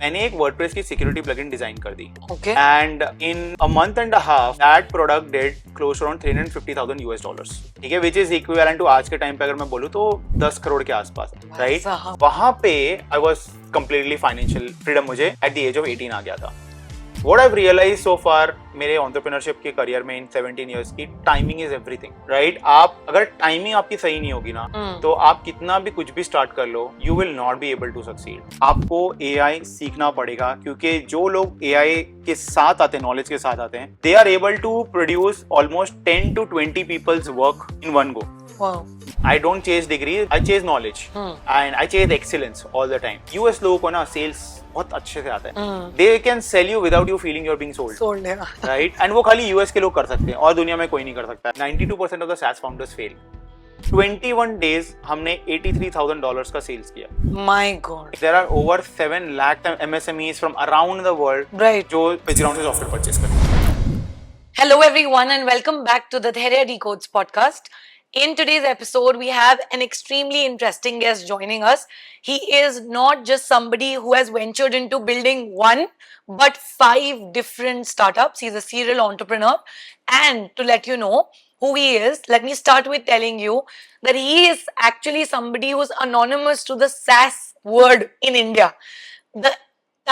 मैंने एक वर्डप्रेस की सिक्योरिटी प्लगइन डिजाइन कर दी Okay. And in a month and a half that product did close around $350,000 ठीक है, विच इज इक्विवेलेंट टू आज के टाइम पे अगर मैं बोलूँ तो 10 करोड़ के आसपास, राइट। साहब। वहां पे I was completely financial freedom मुझे एट द एज ऑफ 18 आ गया था। What I've realized so far मेरे entrepreneurship के करियर में इन 17 years की टाइमिंग इज एवरीथिंग, राइट। आप अगर टाइमिंग आपकी सही नहीं होगी ना तो आप कितना भी कुछ भी स्टार्ट कर लो, you will not be able to succeed. आपको एआई सीखना पड़ेगा क्योंकि जो लोग एआई के साथ आते हैं, नॉलेज के साथ आते हैं, they are able to produce almost 10 to 20 peoples work in one go. Wow. I don't chase degrees, I chase knowledge and I chase excellence all the time. US लोगों को ना सेल्स बहुत अच्छे से आता है, they can sell you without you feeling you're being sold. Sold, yeah. Right? And वो खाली US के लोग कर सकते हैं और दुनिया में कोई नहीं कर सकता। 92% of the SaaS founders fail. 21 days हमने $83,000 का सेल्स किया। My God. There are over 7 lakh MSMEs from around the world Right. जो PitchGround से सॉफ्टवेयर परचेस करते हैं। Hello everyone and welcome back to the Dharya Decodes podcast. In today's episode, we have an extremely interesting guest joining us. He is not just somebody who has ventured into building one, but 5 different startups. He's a serial entrepreneur. And to let you know who he is, let me start with telling you that he is actually somebody who's anonymous to the SaaS word in India. The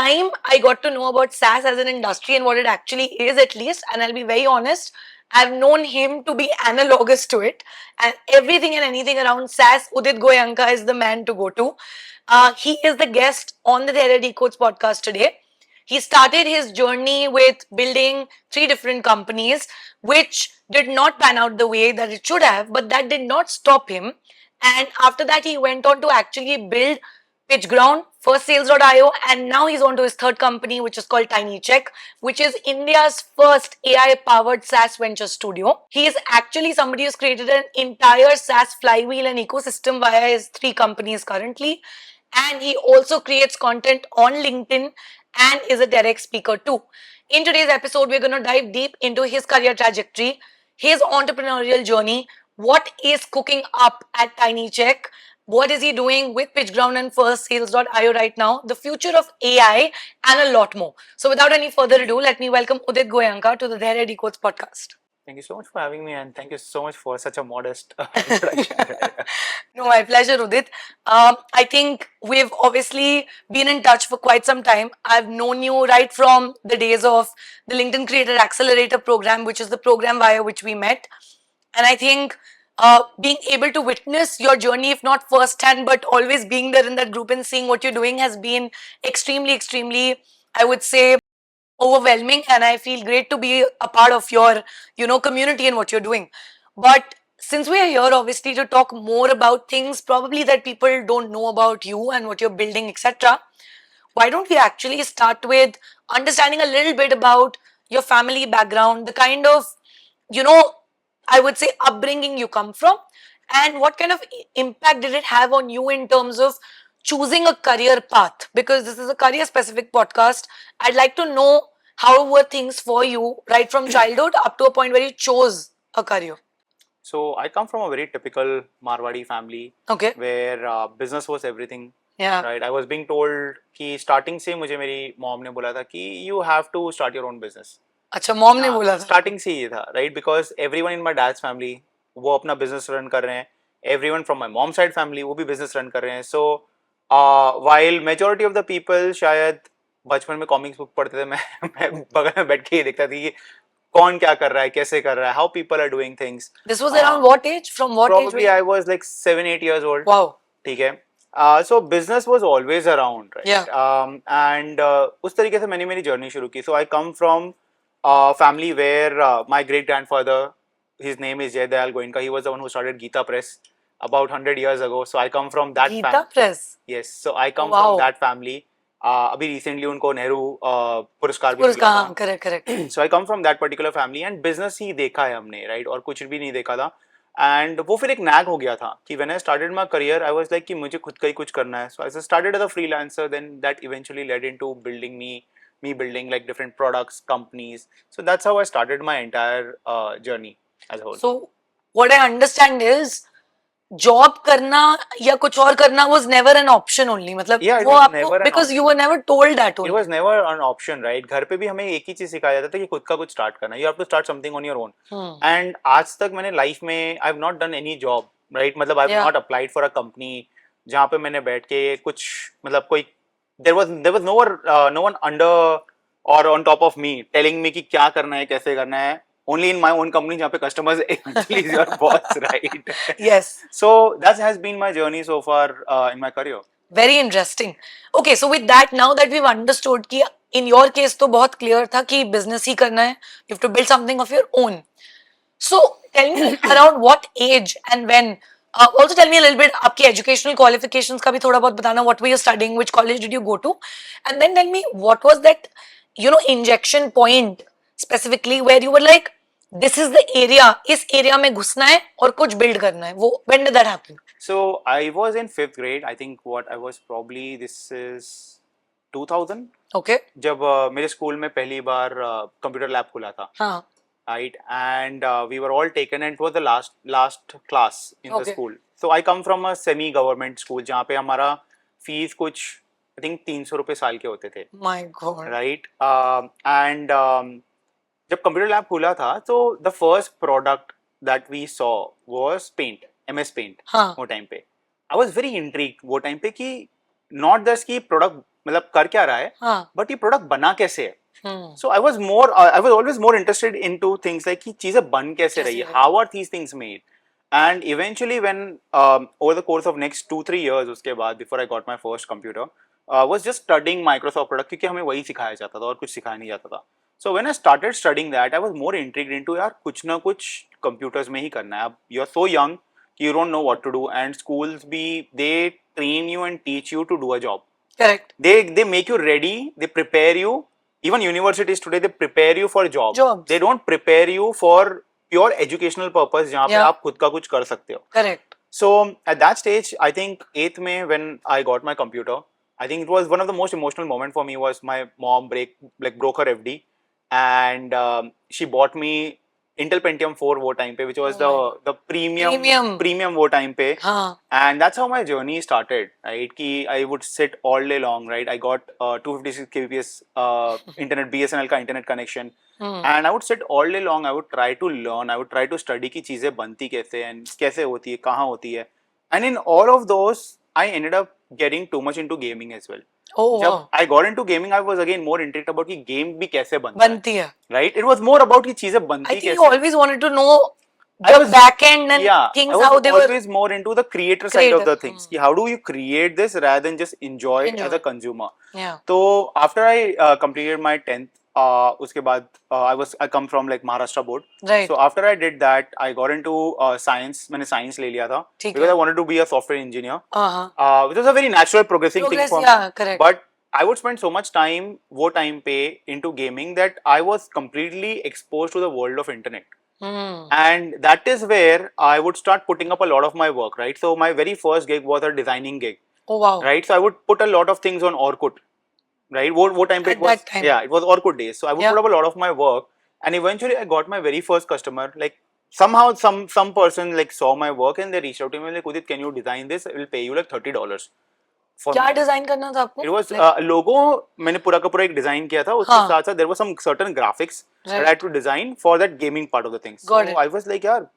time I got to know about SaaS as an industry and what it actually is, at least, and I'll be very honest, I've known him to be analogous to it, and everything and anything around SaaS, Udit Goyanka is the man to go to. He is the guest on the Dharya Decodes podcast today. He started his journey with building 3 different companies, which did not pan out the way that it should have, but that did not stop him. And after that, he went on to actually build PitchGround, first Sales.io, and now he's on to his third company, which is called TinyCheck, which is India's first AI-powered SaaS venture studio. He is actually somebody who's created an entire SaaS flywheel and ecosystem via his 3 companies currently. And he also creates content on LinkedIn and is a TEDx speaker too. In today's episode, we're going to dive deep into his career trajectory, his entrepreneurial journey, what is cooking up at TinyCheck, what is he doing with PitchGround and first Sales.io right now, the future of AI, and a lot more. So without any further ado, let me welcome Udit Goyanka to the Dharya Decodes podcast. Thank you so much for having me and thank you so much for such a modest introduction. No, my pleasure, Udit. I think we've obviously been in touch for quite some time. I've known you right from the days of the LinkedIn Creator Accelerator program, which is the program via which we met. And I think being able to witness your journey, if not firsthand, but always being there in that group and seeing what you're doing has been extremely, I would say, overwhelming. And I feel great to be a part of your, community and what you're doing. But since we are here, obviously, to talk more about things probably that people don't know about you and what you're building, etc., why don't we actually start with understanding a little bit about your family background, the kind of, I would say, upbringing you come from, and what kind of impact did it have on you in terms of choosing a career path? Because this is a career specific podcast. I'd like to know how were things for you right from childhood up to a point where you chose a career. So I come from a very typical Marwadi family, Okay. where business was everything. Yeah. Right. I was being told कि starting से मुझे मेरी mom ने बोला था कि you have to start your own business. अच्छा, mom ने बोला था? Starting से ये था, right? Because everyone in my dad's family वो अपना business run कर रहे हैं. Everyone from my mom's side family वो भी business run कर रहे हैं. So while majority of the people शायद बचपन में comics book पढ़ते थे, मैं बगल में बैठ के ये देखता था कि कौन क्या कर रहा है, कैसे कर रहा है, how people are doing things. This was around what age? From what age? Probably I was like 7-8 years old. Wow. ठीक है. So business was always around, right? Yeah. And उस तरीके से मैंने मेरी journey शुरू की. So I come from a family where my great grandfather, his name is Jay Dayal Goenka, he was the one who started Geeta Press about 100 years ago. So I come from that family. Geeta Press? Yes. So I come Wow. from that family. अभी recently उनको नेहरू पुरस्कार भी मिला था. Correct. So I come from that particular family and business ही देखा है हमने, right? और कुछ भी नहीं देखा था. And वो फिर एक nag हो गया था कि when I started my career, I was like कि मुझे खुद का ही कुछ करना है. So I started as a freelancer, then that eventually led into building me building like different products, companies. So that's how I started my entire journey as a whole. So what I understand is job करना या कुछ और करना was never an option only, मतलब Yeah, it वो was आपको never an because you option. were never told that It only. was never an option, right? घर पे भी हमें एक ही चीज सिखाया जाता था कि खुद का कुछ स्टार्ट करना. You have to start something on your own. And आज तक मैंने लाइफ में I have not done any job, right? मतलब I have Yeah. not applied for a company जहाँ पे मैंने बैठ के कुछ मतलब कोई there was no one under or on top of me telling me कि क्या करना है कैसे करना है. Only in my own company जहाँ पे customers eventually is your boss, right? Yes. So that has been my journey so far in my career. Very interesting. Okay, so with that, now that we've understood कि in your case तो बहुत clear था कि business ही करना है, you have to build something of your own. So tell me around what age and when. Also tell me a little bit आपकी educational qualifications का भी थोड़ा बहुत बताना. What were you studying? Which college did you go to? And then tell me what was that, injection point specifically where you were like, this is the area. इस area में घुसना है और कुछ build करना है. वो when did that happen? So I was in 5th grade. I think what I was probably this is 2000. Okay. जब मेरे स्कूल में पहली बार कंप्यूटर लैब खुला था. हाँ. Right, and we were all taken, and it was the last class in the Okay. school. So I come from a semi-government school जहाँ पे हमारा फीस कुछ I think 300 रुपए साल के होते थे. My God. Right, and जब कंप्यूटर लैब खुला था तो the first product that we saw was paint, MS Paint. हाँ. वो टाइम पे I was very intrigued वो टाइम पे कि not just कि प्रोडक्ट मतलब कर क्या रहा है, हाँ. but ये प्रोडक्ट बना कैसे है. So I was always more interested into things like कि चीजें बन कैसे रही है, how are these things made, and eventually when over the course of next 2-3 years उसके बाद before I got my first computer, was just studying Microsoft product क्योंकि हमें वही सिखाया जाता था और कुछ सिखाया नहीं जाता था. So when I started studying that, I was more intrigued into यार कुछ ना कुछ computers में ही करना है. अब you're so young you don't know what to do, and schools भी they train you and teach you to do a job. Correct. They make you ready, they prepare you. Even universities today they prepare you for jobs. They don't prepare you for pure educational purpose जहाँ पे आप खुद का कुछ कर सकते हो. Correct. So at that stage, I think 8th में when I got my computer, I think it was one of the most emotional moment for me was my mom broke her FD, and she bought me Intel Pentium 4 वो time पे, which was the premium वो time पे. हाँ. And that's how my journey started, right? कि I would sit all day long, right? I got 256 kbps internet BSNL का internet connection, and I would sit all day long. I would try to learn, I would try to study कि चीजें बनती कैसे and कैसे होती है, कहाँ होती है. And in all of those, I ended up getting too much into gaming as well. Oh, जब wow. I got into gaming, I was again more intrigued about कि game भी कैसे बनती है. Right? It was more about कि चीजें बनती I think कैसे. you always wanted to know the back end and things, how they were. I was always more into the creator side of the things. कि how do you create this rather than just enjoy as a consumer. Yeah. So after I completed my 10th, उसके बाद I come from like Maharashtra board. Right. So after I did that, I got into science. मैंने science ले लिया था because I wanted to be a software engineer. Which was a very natural progressing thing for me. Correct. But I would spend so much time वो time पे into gaming that I was completely exposed to the world of internet. And that is where I would start putting up a lot of my work, right? So my very first gig was a designing gig. Oh wow. Right? So I would put a lot of things on Orkut. Right? What time it was? That time. Yeah, it was Orkut days. So I would put up a lot of my work, and eventually I got my very first customer. Like somehow some person like saw my work and they reached out to me like, Udit, can you design this? I will pay you like $30. क्या design करना था आपको? It was logo. मैंने पूरा का पूरा एक design किया था. उसके साथ साथ there was some certain graphics that I had to design for that gaming part of the things. So I was like यार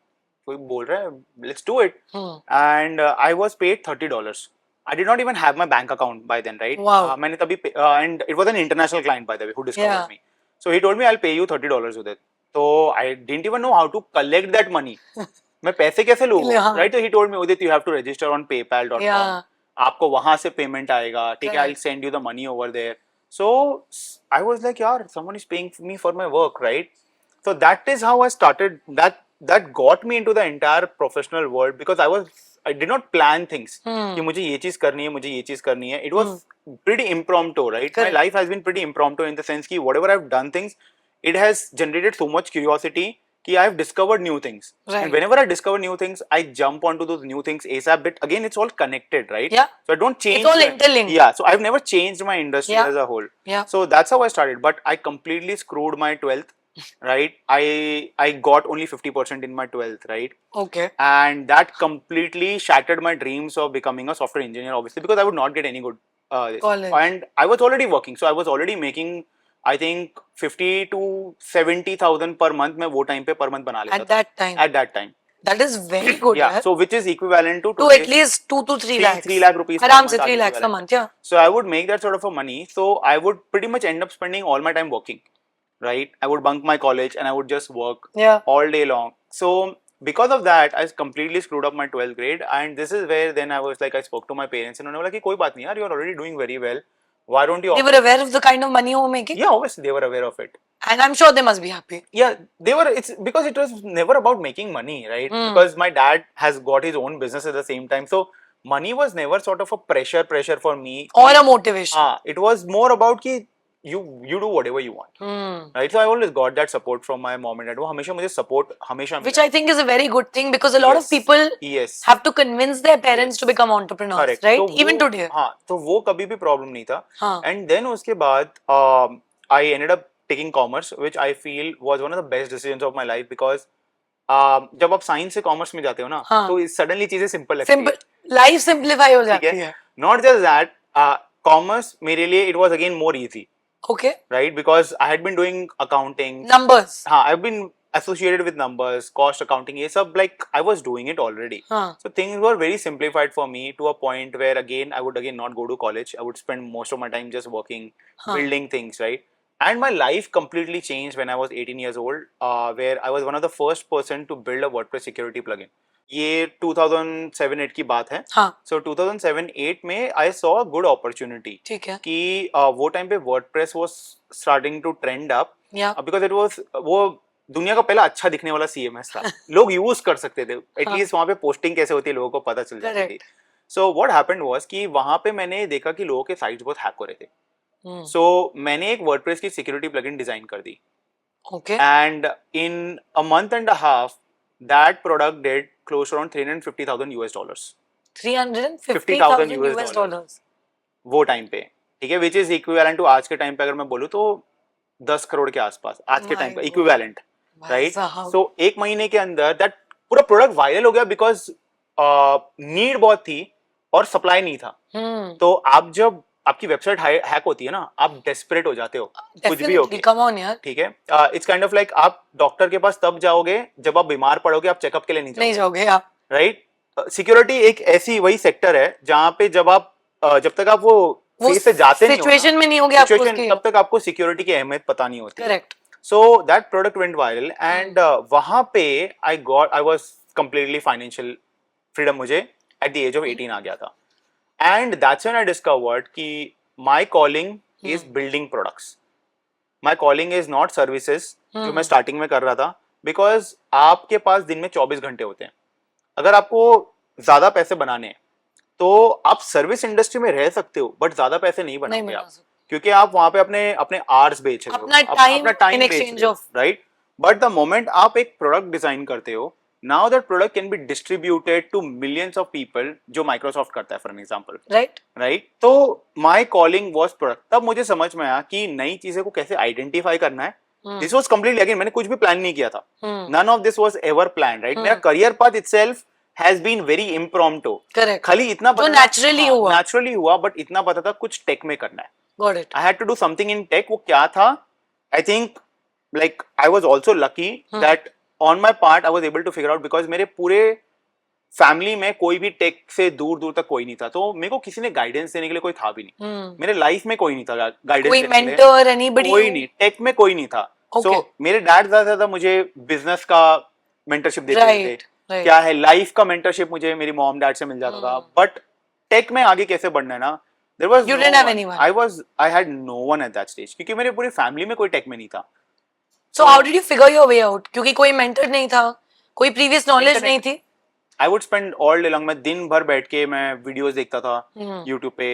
कोई बोल रहा है, let's do it. And I was paid $30. I did not even have my bank account by then, right? Wow. मैंने तभी and it was an international client by the way who discovered me. So he told me I'll pay you $30 with it. So I didn't even know how to collect that money. मैं पैसे कैसे लूँगा? Right? So he told me Udit, you have to register on PayPal.com. आपको वहां से payment आएगा, ठीक है, I'll send you the money over there. So I was like यार someone is paying me for my work, right? So that is how I started. That got me into the entire professional world because I did not plan things कि मुझे ये चीज करनी है, मुझे ये चीज करनी है. It was pretty impromptu, right? My life has been pretty impromptu in the sense कि whatever I've done things, it has generated so much curiosity कि I've discovered new things. Right. And whenever I discover new things, I jump onto those new things ASAP. But again, it's all connected, right? Yeah. So I don't change. It's all interlinked. Yeah. So I've never changed my industry as a whole. Yeah. So that's how I started. But I completely screwed my 12th right? I got only 50% in my 12th, right? Okay. And that completely shattered my dreams of becoming a software engineer, obviously, because I would not get any good this. College. And I was already working, so I was already making, I think, 50 to 70,000 per month. मैं वो time पे per month बना लेता At था. that time. At that time. That is very good. Yeah, yaar. so which is equivalent to To today, at least 2 to 3 lakhs. 3 lakh rupees per Aram month se are 3 lakhs a equivalent. month, yeah. So I would make that sort of a money. So I would pretty much end up spending all my time working, right? I would bunk my college and I would just work Yeah. all day long. So because of that, I completely screwed up my 12th grade. And this is where then I was like, I spoke to my parents and उन्होंने बोला कि कोई बात नहीं यार, you're already doing very well. Why don't you? They were aware of the kind of money you were making? Yeah, obviously they were aware of it. And I'm sure they must be happy. Yeah, they were. It's because it was never about making money, right? Because my dad has got his own business at the same time, so money was never sort of a pressure for me. Or a motivation. It was more about कि you do whatever you want, right? So I always got that support from my mom and dad. वो हमेशा मुझे support हमेशा Which मिला. I think is a very good thing because a lot of Yes. people Yes. have to convince their parents to become entrepreneurs, Correct. right? तो Even वो- today. हाँ, तो वो कभी भी problem नहीं था. हाँ. And then उसके बाद I ended up taking commerce, which I feel was one of the best decisions of my life because जब आप साइंस से कॉमर्स में जाते हो ना, हाँ. तो सडनली चीजें सिंपल लगती Simple. Life simplify हो ठीक जाती है. है. Not just that, कॉमर्स मेरे लिए it was again more easy, Okay. right? Because I had been doing accounting. Numbers. हाँ, I've been associated with numbers, cost accounting, ये सब like I was doing it already. हाँ. So things were very simplified for me to a point where again I would again not go to college. I would spend most of my time just working, building things, right? And my life completely changed when I was 18 years old, where I was one of the first person to build a WordPress security plugin. ये 2007-8 की बात है. हाँ. So 2007-8 में I saw a good opportunity ठीक है. कि वो टाइम पे WordPress was starting to trend up. Yeah. Because it was वो दुनिया का पहला अच्छा दिखने वाला CMS था. लोग यूज कर सकते थे. एटलीस्ट वहाँ पे पोस्टिंग कैसे होती है लोगों को पता चल जाती थी. सो व्हाट हैपेंड वाज कि वहाँ पे मैंने देखा कि लोगों के साइट्स बहुत हैक हो रहे थे. सो मैंने एक वर्डप्रेस की सिक्योरिटी प्लगइन डिजाइन कर दी. Okay. And in a month and a half that product did close around $350,000. 350,000 US dollars. वो टाइम पे, ठीक है, विच इज इक्विवेलेंट टू आज के टाइम पे अगर मैं बोलूँ तो 10 करोड़ के आसपास आज के टाइम पे इक्विवेलेंट, राइट? सो एक महीने के अंदर दैट पूरा प्रोडक्ट वायरल हो गया बिकॉज नीड बहुत थी और सप्लाई नहीं था. तो आप जब आपकी वेबसाइट हैक होती है ना, आप डेस्परेट हो जाते हो, कुछ भी हो Definitely. Come on यार. ठीक है. इट्स काइंड ऑफ लाइक आप डॉक्टर के पास तब जाओगे जब आप बीमार पड़ोगे, आप चेकअप के लिए नहीं जाओगे आप. राइट? सिक्योरिटी एक ऐसी वही सेक्टर है जहाँ पे जब तक आप वो फेज से जाते नहीं हो ना, सिचुएशन में नहीं होगे आपको situation, तब तक आपको सिक्योरिटी की अहमियत पता नहीं होती. Correct. So that product went viral and वहां पे I was completely financial freedom मुझे एट द एज ऑफ 18 आ गया था. And that's when I discovered कि my calling is building products. My calling is not services जो मैं starting में कर रहा था, बिकॉज आपके पास दिन में 24 घंटे होते हैं. अगर आपको ज्यादा पैसे बनाने हैं तो आप सर्विस इंडस्ट्री में रह सकते हो, बट ज्यादा पैसे नहीं बनाओगे आप, क्योंकि आप वहां पे अपने आवर्स बेच रहे हो, अपना टाइम बेच रहे हो, राइट? बट द मोमेंट आप एक प्रोडक्ट डिजाइन करते हो, now that product can be distributed to millions of people, जो माइक्रोसॉफ्ट करता है फॉर एग्जांपल, राइट? तो माय कॉलिंग वाज प्रोडक्ट. तब मुझे समझ में आया कि नई चीजें को कैसे आइडेंटिफाई करना है. दिस वाज कंप्लीटली, अगेन मैंने कुछ भी प्लान नहीं किया था. None of this was ever plan, right? मेरा career path itself has been very impromptu. Correct. खाली इतना पता naturally हुआ, बट इतना पता था कुछ टेक में करना है. Got it. I had to do something in tech. वो क्या था? I think like I was also lucky that on my part I was able to figure out, because मेरे पूरे फैमिली में कोई भी टेक से दूर दूर तक कोई नहीं था, तो मेरे को किसी ने गाइडेंस देने के लिए कोई था भी नहीं. मेरे लाइफ में कोई नहीं था गाइडेंस देने के लिए, कोई नहीं, टेक में कोई नहीं था. सो मेरे डैड ज्यादा मुझे बिजनेस का मेंटरशिप देते थे, क्या है लाइफ का मेंटरशिप मुझे मेरी मॉम डैड से मिल जाता था. बट टेक में आगे कैसे बढ़ना है ना, there was You didn't have anyone. I had no one at that stage, क्योंकि मेरे पूरी फैमिली में कोई टेक में नहीं था. So how did you figure your way out? क्योंकि कोई मेंटर नहीं था, कोई प्रीवियस नॉलेज नहीं थी. I would spend all day long, मैं दिन भर बैठ के मैं वीडियोस देखता था YouTube पे.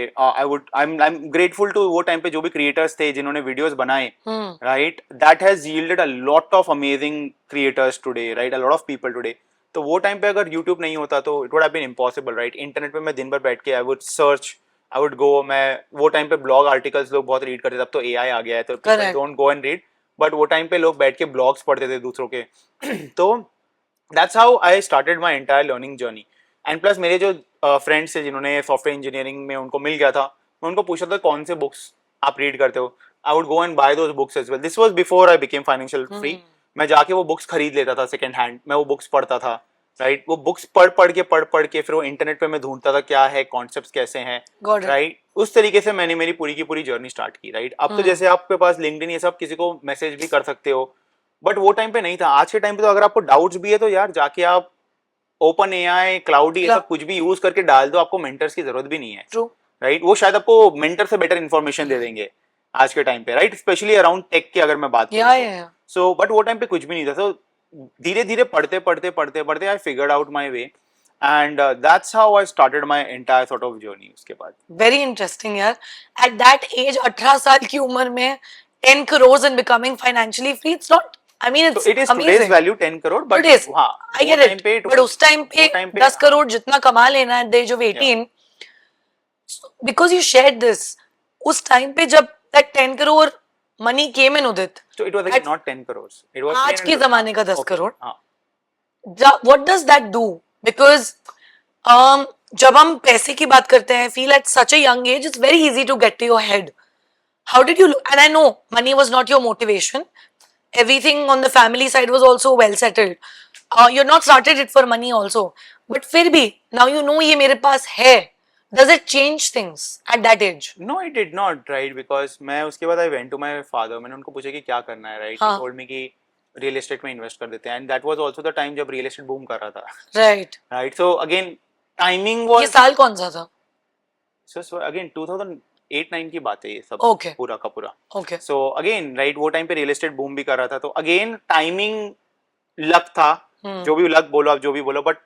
I'm grateful to वो टाइम पे जो भी क्रिएटर्स थे जिन्होंने वीडियोस बनाए, right? That has yielded a lot of amazing creators today, right? A lot of people today. तो वो टाइम पे अगर YouTube नहीं होता तो it would have been impossible, right? Internet पे मैं दिन भर बैठ के आई वुड सर्च, मैं वो टाइम पे ब्लॉग आर्टिकल्स लोग बहुत रीड करते थे. अब तो AI आ गया है तो don't go and read, but वो टाइम पे लोग बैठ के ब्लॉग्स पढ़ते थे दूसरों के तो that's how I started my entire learning journey. And plus मेरे जो फ्रेंड्स थे जिन्होंने सॉफ्टवेयर इंजीनियरिंग में उनको मिल गया था, मैं उनको पूछा था कौन से बुक्स आप रीड करते हो. I would go and buy those books as well. This was before I became financial free. मैं जाके वो बुक्स खरीद लेता था सेकंड हैंड, मैं वो बुक्स पढ़ता था. राइट वो बुक्स पढ़ के फिर वो इंटरनेट पे मैं ढूंढता था क्या है, कॉन्सेप्ट्स कैसे हैं. Got it. राइट उस तरीके से मैंने मेरी पूरी की पूरी जर्नी स्टार्ट की. राइट अब तो जैसे आपके पास लिंक्डइन ये सब, किसी को मैसेज भी कर सकते हो, बट वो टाइम पे नहीं था. आज के टाइम पे तो अगर आपको डाउट्स भी है तो यार जाके आप ओपन एआई, क्लाउडी, ये सब कुछ भी यूज करके डाल दो, आपको मेंटर्स की जरूरत भी नहीं है. True. राइट वो शायद आपको मेंटर से बेटर इन्फॉर्मेशन दे देंगे आज के टाइम पे. राइट स्पेशली अराउंड टेक की अगर मैं बात करूं सो बट वो टाइम पे कुछ भी नहीं था. सो धीरे धीरे पढ़ते I figured out my way and that's how I started my entire sort of journey. उसके बाद वेरी इंटरेस्टिंग यार. एट दैट एज 18 साल की उम्र में 10 crores and becoming financially free, it's not, I mean, it's so it is amazing. today's value 10 crore but It is. हाँ I get it. But उस time पे 10 करोड़ जितना कमा लेना at the age of 18, because you shared this, उस time पे जब that 10 crore money came in, Udit, so it was like not 10 crores, it was आज के जमाने का 10 करोड़. हाँ. What does that do? Because जब हम पैसे की बात करते हैं, feel at such a young age, it's very easy to get to your head. How did you look? And I know money was not your motivation. Everything on the family side was also well settled. You're not started it for money also. But फिर भी, now you know ये मेरे पास है. Does it change things at that age? No, it did not, right? Because मैं उसके बाद I went to my father. मैंने उनको पूछा कि क्या करना है, right? He told me कि रियल एस्टेट में इन्वेस्ट कर देते हैं. And that was also the time जब रियल एस्टेट बूम कर रहा था. Right so again timing was, ये साल कौन सा था? सो अगेन 2008-9 की बात है ये सब. Okay. पूरा का पूरा. Okay. सो अगेन राइट वो टाइम पे रियल एस्टेट बूम भी कर रहा था. तो अगेन टाइमिंग लक था. जो भी लक बोलो आप, जो भी बोलो, but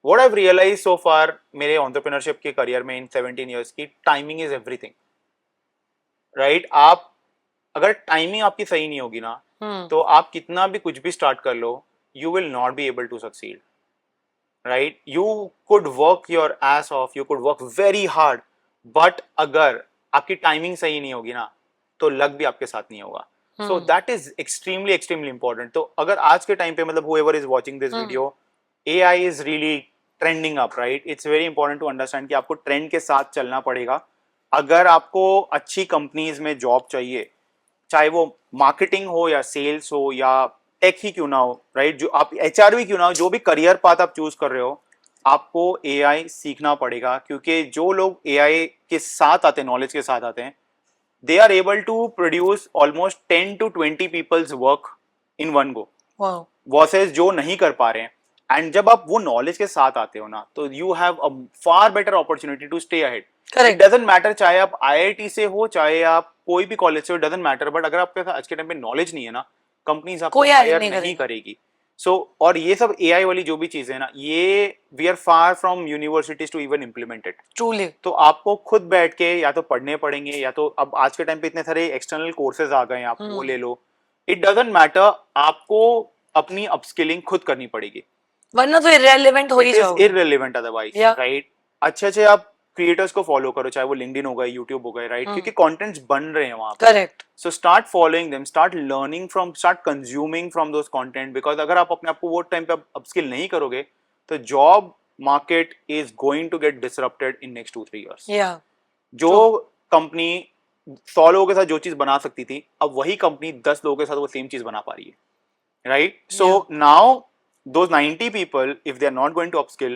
what I have realise so far मेरे एंटरप्रेन्योरशिप के करियर में इन 17 इयर्स की, टाइमिंग इज एवरीथिंग. राइट आप अगर टाइमिंग आपकी सही नहीं होगी ना, तो आप कितना भी कुछ भी स्टार्ट कर लो, you will not be able to succeed. Right you could work your ass off, you could work very hard, but अगर आपकी टाइमिंग सही नहीं होगी ना, तो लक भी आपके साथ नहीं होगा. सो that is extremely extremely important. तो अगर आज के टाइम पे मतलब whoever is watching this video, AI is really trending up, right? It's very important to understand कि आपको ट्रेंड के साथ चलना पड़ेगा. अगर आपको अच्छी कंपनीज में जॉब चाहिए, चाहे वो मार्केटिंग हो या सेल्स हो या टेक ही क्यों ना हो, राइट जो आप HR भी क्यों ना हो, जो भी करियर पाथ आप चूज कर रहे हो, आपको AI सीखना पड़ेगा. क्योंकि जो लोग AI के साथ आते हैं, नॉलेज के साथ आते हैं, they are able to produce almost 10 to 20 people's work in one go. Wow. Versus जो नहीं कर पा रहे हैं. एंड जब आप वो नॉलेज के साथ आते हो ना, तो you have a far better opportunity to stay ahead. It doesn't matter चाहे आप IIT से हो, चाहे आप कोई भी कॉलेज से हो, डजंट मैटर. बट अगर आपके पास आज के टाइम पे नॉलेज नहीं है ना, कंपनीज आपको हायर नहीं करेगी. सो और ये सब AI वाली जो भी चीजें है ना, ये we are far from universities to even implement it. Truly. तो आपको खुद बैठ के या तो पढ़ने पड़ेंगे, या तो अब आज के टाइम पे इतने सारे एक्सटर्नल कोर्सेज आ गए हैं, आप वो ले लो. इट डजंट मैटर, आपको अपनी अपस्किलिंग खुद करनी पड़ेगी, वरना तो इररिलेवेंट हो ही जाओगे. Irrelevant otherwise. राइट अच्छे आप क्रिएटर्स को फॉलो करो, चाहे वो लिंक्डइन हो गए, यूट्यूब हो गए, राइट क्योंकि कंटेंट्स बन रहे हैं वहां पे. Correct. So start following them, start learning from, start consuming from those content. Because अगर आप अपने आप को वो टाइम पे अपस्किल नहीं करोगे, तो job market is going to get disrupted in next 2-3 years. जो कंपनी 100 लोगों के साथ जो चीज बना सकती थी, अब वही कंपनी 10 लोगों के साथ वो सेम चीज बना पा रही है. Right so now those 90 people, if they are not going to upskill,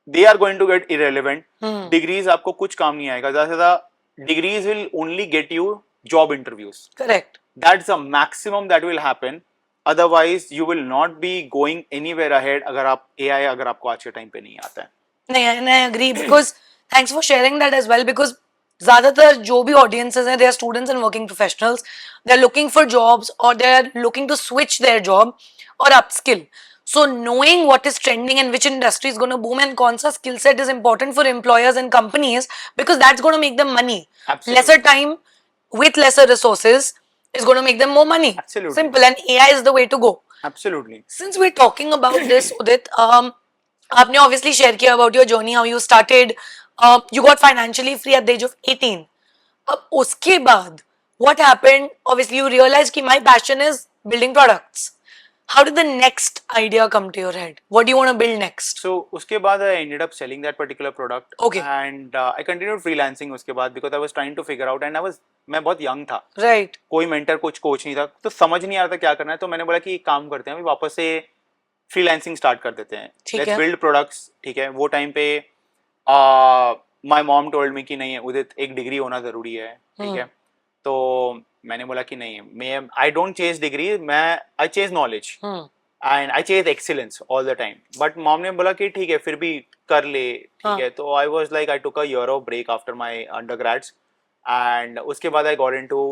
they are going to get irrelevant. Degrees आपको कुछ काम नहीं आएगा. ज़्यादा से ज़्यादा degrees will only get you job interviews. Correct. That's the maximum that will happen. Otherwise, you will not be going anywhere ahead अगर आप AI अगर आपको आज के टाइम पे नहीं आता है. नहीं, and I agree because thanks for sharing that as well, because ज़्यादातर जो भी audiences हैं, they are students and working professionals. They are looking for jobs or they are looking to switch their job or upskill. So knowing what is trending and which industry is going to boom and kaun sa skill set is important for employers and companies, because that's going to make them money. Absolutely. Lesser time with lesser resources is going to make them more money. Absolutely. Simple, and AI is the way to go. Absolutely. Since we're talking about this, Udit, आपने obviously share किया about your journey, how you started, you got financially free at the age of 18. अब उसके बाद what happened? Obviously, you realized कि my passion is building products. How did the next idea come to your head? What do you want to build next? So उसके बाद I ended up selling that particular product. Okay. And I continued freelancing उसके बाद because I was trying to figure out and मैं बहुत young था. Right. कोई mentor कुछ coach नहीं था तो समझ नहीं आ रहा था क्या करना है तो मैंने बोला कि एक काम करते हैं अभी वापस से freelancing start कर देते हैं. ठीक Let's है. build products. ठीक है. वो time पे my mom told me कि नहीं उदित एक डिग्री होना जरूरी है. ठीक है. तो मैंने बोला कि नहीं मैं आई डोंट चेज डिग्री मैं आई chase knowledge and I chase excellence all the time but mom ने बोला कि ठीक है फिर भी कर ले ठीक है तो I was like I took a year off break after my undergrads and उसके बाद I got into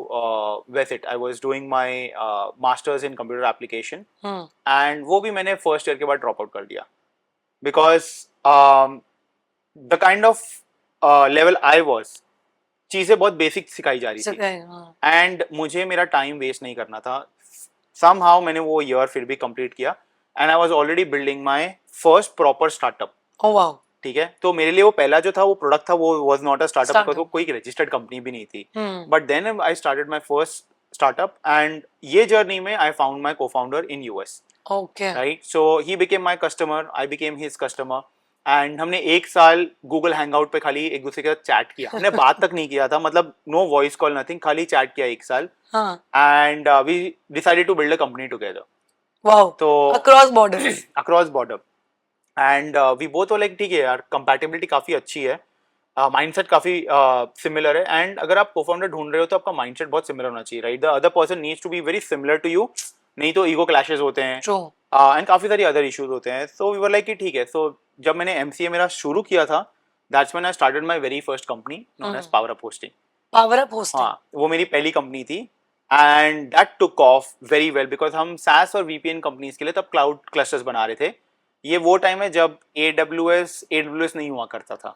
VESIT I was doing my masters in computer application and वो भी मैंने फर्स्ट ईयर के बाद ड्रॉप आउट कर दिया because the kind of level I was चीजें बहुत बेसिक सिखाई जा रही थी एंड मुझे मेरा टाइम वेस्ट नहीं करना था समहाउ मैंने वो ईयर फिर भी कंप्लीट किया and I was already building my first proper startup ठीक है तो मेरे लिए वो पहला जो था वो प्रोडक्ट था वो was not a startup because वो कोई रजिस्टर्ड कंपनी भी नहीं थी but then I started my first startup and ये जर्नी में I found my co-founder in US right so he became my customer I became his customer and हमने एक साल गूगल हैंगआउट पे खाली एक दूसरे के साथ चैट किया हमने बात तक नहीं किया था मतलब नो वॉइस कॉल नथिंग खाली चैट किया एक साल and we decided to build a company together तो across border and we both were like ठीक है यार कंपैटिबिलिटी काफी अच्छी है माइंडसेट काफी सिमिलर है एंड अगर आप को-फाउंडर ढूंढ रहे हो तो आपका माइंडसेट बहुत सिमिलर होना चाहिए right the other person needs to be very similar to you नहीं तो ईगो क्लैशेस होते हैं एंड काफी सारी अदर इश्यूज होते हैं सो वी वर लाइक कि ठीक है सो जब मैंने एमसीए मेरा शुरू किया था that's when I started my very first company known as Power Up Hosting हाँ वो मेरी पहली कंपनी थी and that took off very well because हम SaaS और VPN कंपनीज के लिए तब क्लाउड क्लस्टर्स बना रहे थे ये वो टाइम है जब AWS नहीं हुआ करता था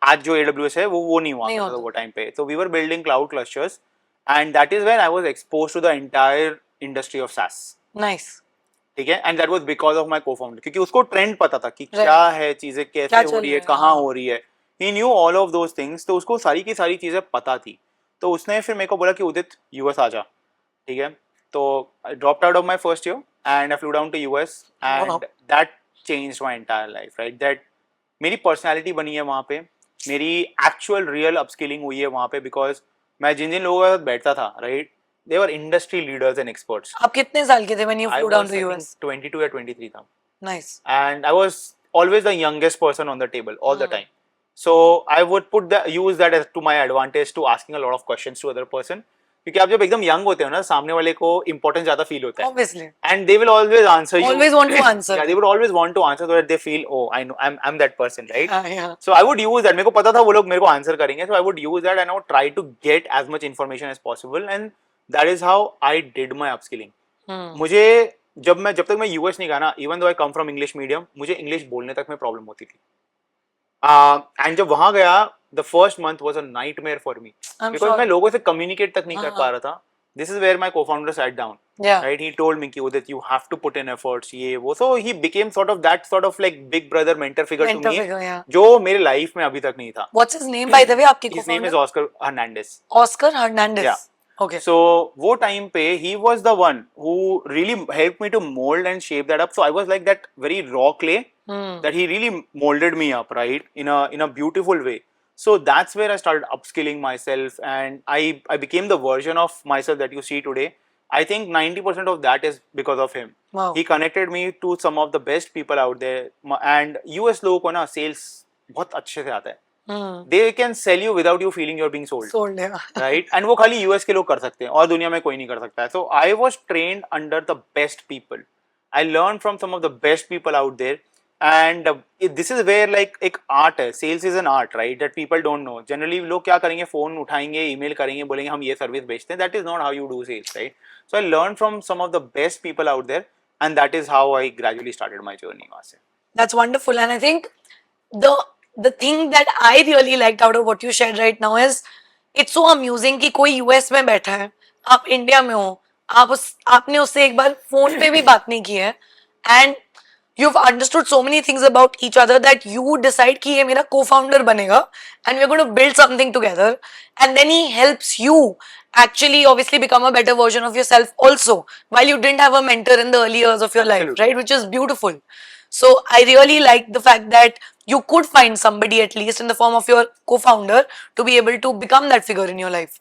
आज जो AWS है वो नहीं हुआ करता था वो टाइम पे तो we were building cloud clusters and that is when I was exposed to the entire industry of SaaS nice ठीक है and that was because of my co-founder क्योंकि उसको ट्रेंड पता था कि क्या है चीजें कैसे हो रही है कहाँ हो रही है he knew all of those things तो उसको सारी की सारी चीजें पता थी तो उसने फिर मेरे को बोला कि उदित यूएस आ जा ठीक है तो I dropped out of my first year and I flew down to US and that changed my entire life right that मेरी पर्सनैलिटी बनी है वहाँ पे मेरी एक्चुअल रियल अपस्किलिंग हुई है वहाँ पे बिकॉज मैं जिन जिन लोगों के साथ बैठता था right they were industry leaders and experts आप कितने साल के थे when you flew down to US 22 या 23 था nice and I was always the youngest person on the table all the time so I would use that as to my advantage to asking a lot of questions to other person क्योंकि आप जब एकदम young होते हो ना सामने वाले को इंपॉर्टेंस ज्यादा फील होता है obviously and they will always answer you always want to answer yeah they would always want to answer so that they feel oh I know I'm that person right yeah. so I would use that मेरे को पता था वो लोग मेरे को answer करेंगे so I would use that and I would try to get as much information as possible and that is how I did my upskilling मुझे जब तक मैं यूएस नहीं गया ना even though I come from English medium मुझे English बोलने तक में प्रॉब्लम होती थी एंड जब वहां गया the first month was a nightmare for me because मैं लोगों से कम्युनिकेट तक नहीं कर पा रहा था this is where my co-founder sat down right he told me कि Udit you have to put in efforts ये वो so he became sort of like big brother mentor figure to me जो मेरे लाइफ में अभी तक नहीं था what's his name by the way आपके co-founder his name is Oscar Hernandez Okay. So वो time पे he was the one who really helped me to mold and shape that up. So I was like that very raw clay that he really molded me up, right, in a beautiful way. So that's where I started upskilling myself, and I became the version of myself that you see today. I think 90% of that is because of him. Wow. He connected me to some of the best people out there, and US लोगों को ना sales बहुत अच्छे से आता है. They can sell you without you feeling you're being sold yeah. right and वो खाली यूएस के लोग कर सकते हैं और दुनिया में कोई नहीं कर सकता है so I was trained under the best people I learned from some of the best people out there and this is where like एक art है sales is an art right that people don't know generally लोग क्या करेंगे phone उठाएंगे email करेंगे बोलेंगे हम ये सर्विस बेचते हैं that is not how you do sales right so I learned from some of the best people out there and that is how I gradually started my journey वहाँ से that's wonderful and I think the thing that I really liked out of what you shared right now is it's so amusing कि कोई US में बैठा है आप India में हो आपने उससे एक बार फोन पे भी बात नहीं की है and you've understood so many things about each other that you decide कि ये मेरा co-founder बनेगा and we're going to build something together, and then he helps you actually obviously become a better version of yourself also, while you didn't have a mentor in the early years of your life, Absolutely. right? Which is beautiful. So I really like the fact that you could find somebody, at least in the form of your co-founder, to be able to become that figure in your life.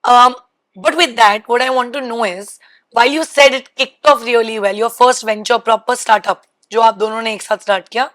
But with that, what I want to know is, while you said it kicked off really well, your first venture, proper startup, जो आप दोनों ने एक साथ start किया,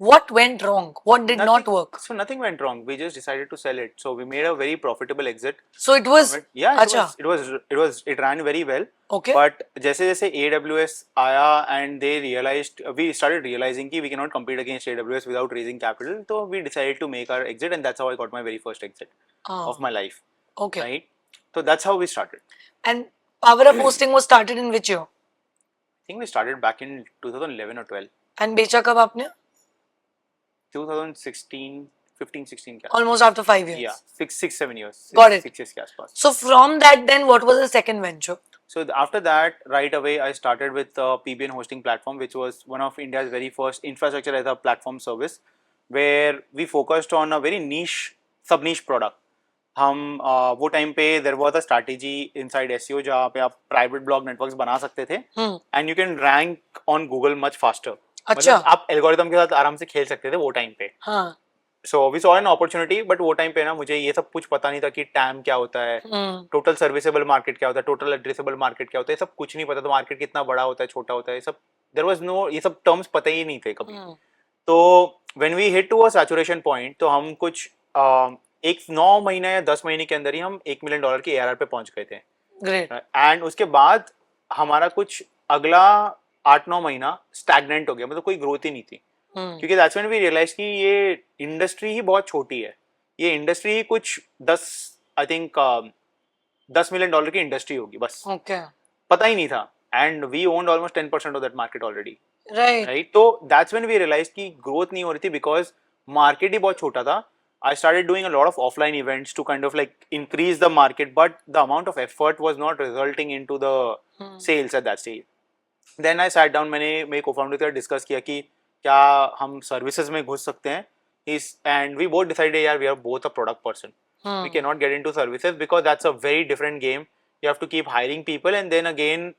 what went wrong? What did not work? So nothing went wrong. We just decided to sell it. So we made a very profitable exit. So it was, from it. Yeah, अच्छा, it ran very well. okay, But जैसे जैसे AWS आया and they realized, we started realizing कि we cannot compete against AWS without raising capital. So we decided to make our exit, and that's how I got my very first exit of my life. okay. Right. So that's how we started. And Power Up Hosting was started in which year? I think we started back in 2011 or 12. And बेचा कब आपने? 2016, 15, 16 के Almost after 5 years. Yeah, 7 years. Got it. 6 years के आसपास. So from that, then what was the second venture? So after that, right away, I started with PBN hosting platform, which was one of India's very first infrastructure as a platform service, where we focused on a very niche, sub niche product. हम वो time पे there was a strategy inside SEO जहाँ पे आप private blog networks बना सकते थे and you can rank on Google much faster. अच्छा. मतलब आप एल्गोरिथम के साथ आराम से खेल सकते थे वो टाइम पे. हाँ. So we saw an opportunity, but वो टाइम पे ना मुझे ये सब कुछ पता नहीं था कि टैम क्या होता है, टोटल सर्विसेबल मार्केट क्या होता है, टोटल एड्रेसेबल मार्केट क्या होता है, ये सब कुछ नहीं पता था. मार्केट कितना बड़ा होता है, छोटा होता है, ये सब देयर वाज नो, ये सब टर्म्स पता ही नहीं थे कभी. तो when we hit to a saturation point, तो हम कुछ एक 9 महीने या 10 महीने के अंदर ही हम $1 मिलियन की ARR पे पहुंच गए थे. ग्रेट. एंड उसके बाद हमारा कुछ अगला 8-9 महीना स्टैग्नेंट हो गया, मतलब कोई ग्रोथ ही नहीं थी. क्योंकि दैट्स व्हेन वी रियलाइज कि ये इंडस्ट्री ही बहुत छोटी है. ये इंडस्ट्री ही कुछ 10 आई थिंक $10 मिलियन की इंडस्ट्री होगी बस. ओके. पता ही नहीं था. And we owned almost 10% of that market already. Right. Right. तो दैट्स व्हेन वी रियलाइज कि ग्रोथ नहीं हो रही थी बिकॉज मार्केट ही बहुत छोटा था. I started doing a lot of offline events to kind of like increase the market, but the amount of effort was not resulting into the sales at that stage. Then I sat down, मैंने मेरे co-founder के साथ discuss किया कि क्या हम services में घुस सकते हैं. And we both decided, यार, we are both a product person. We cannot get into services because that's a very different game. You have to keep hiring people, and then again,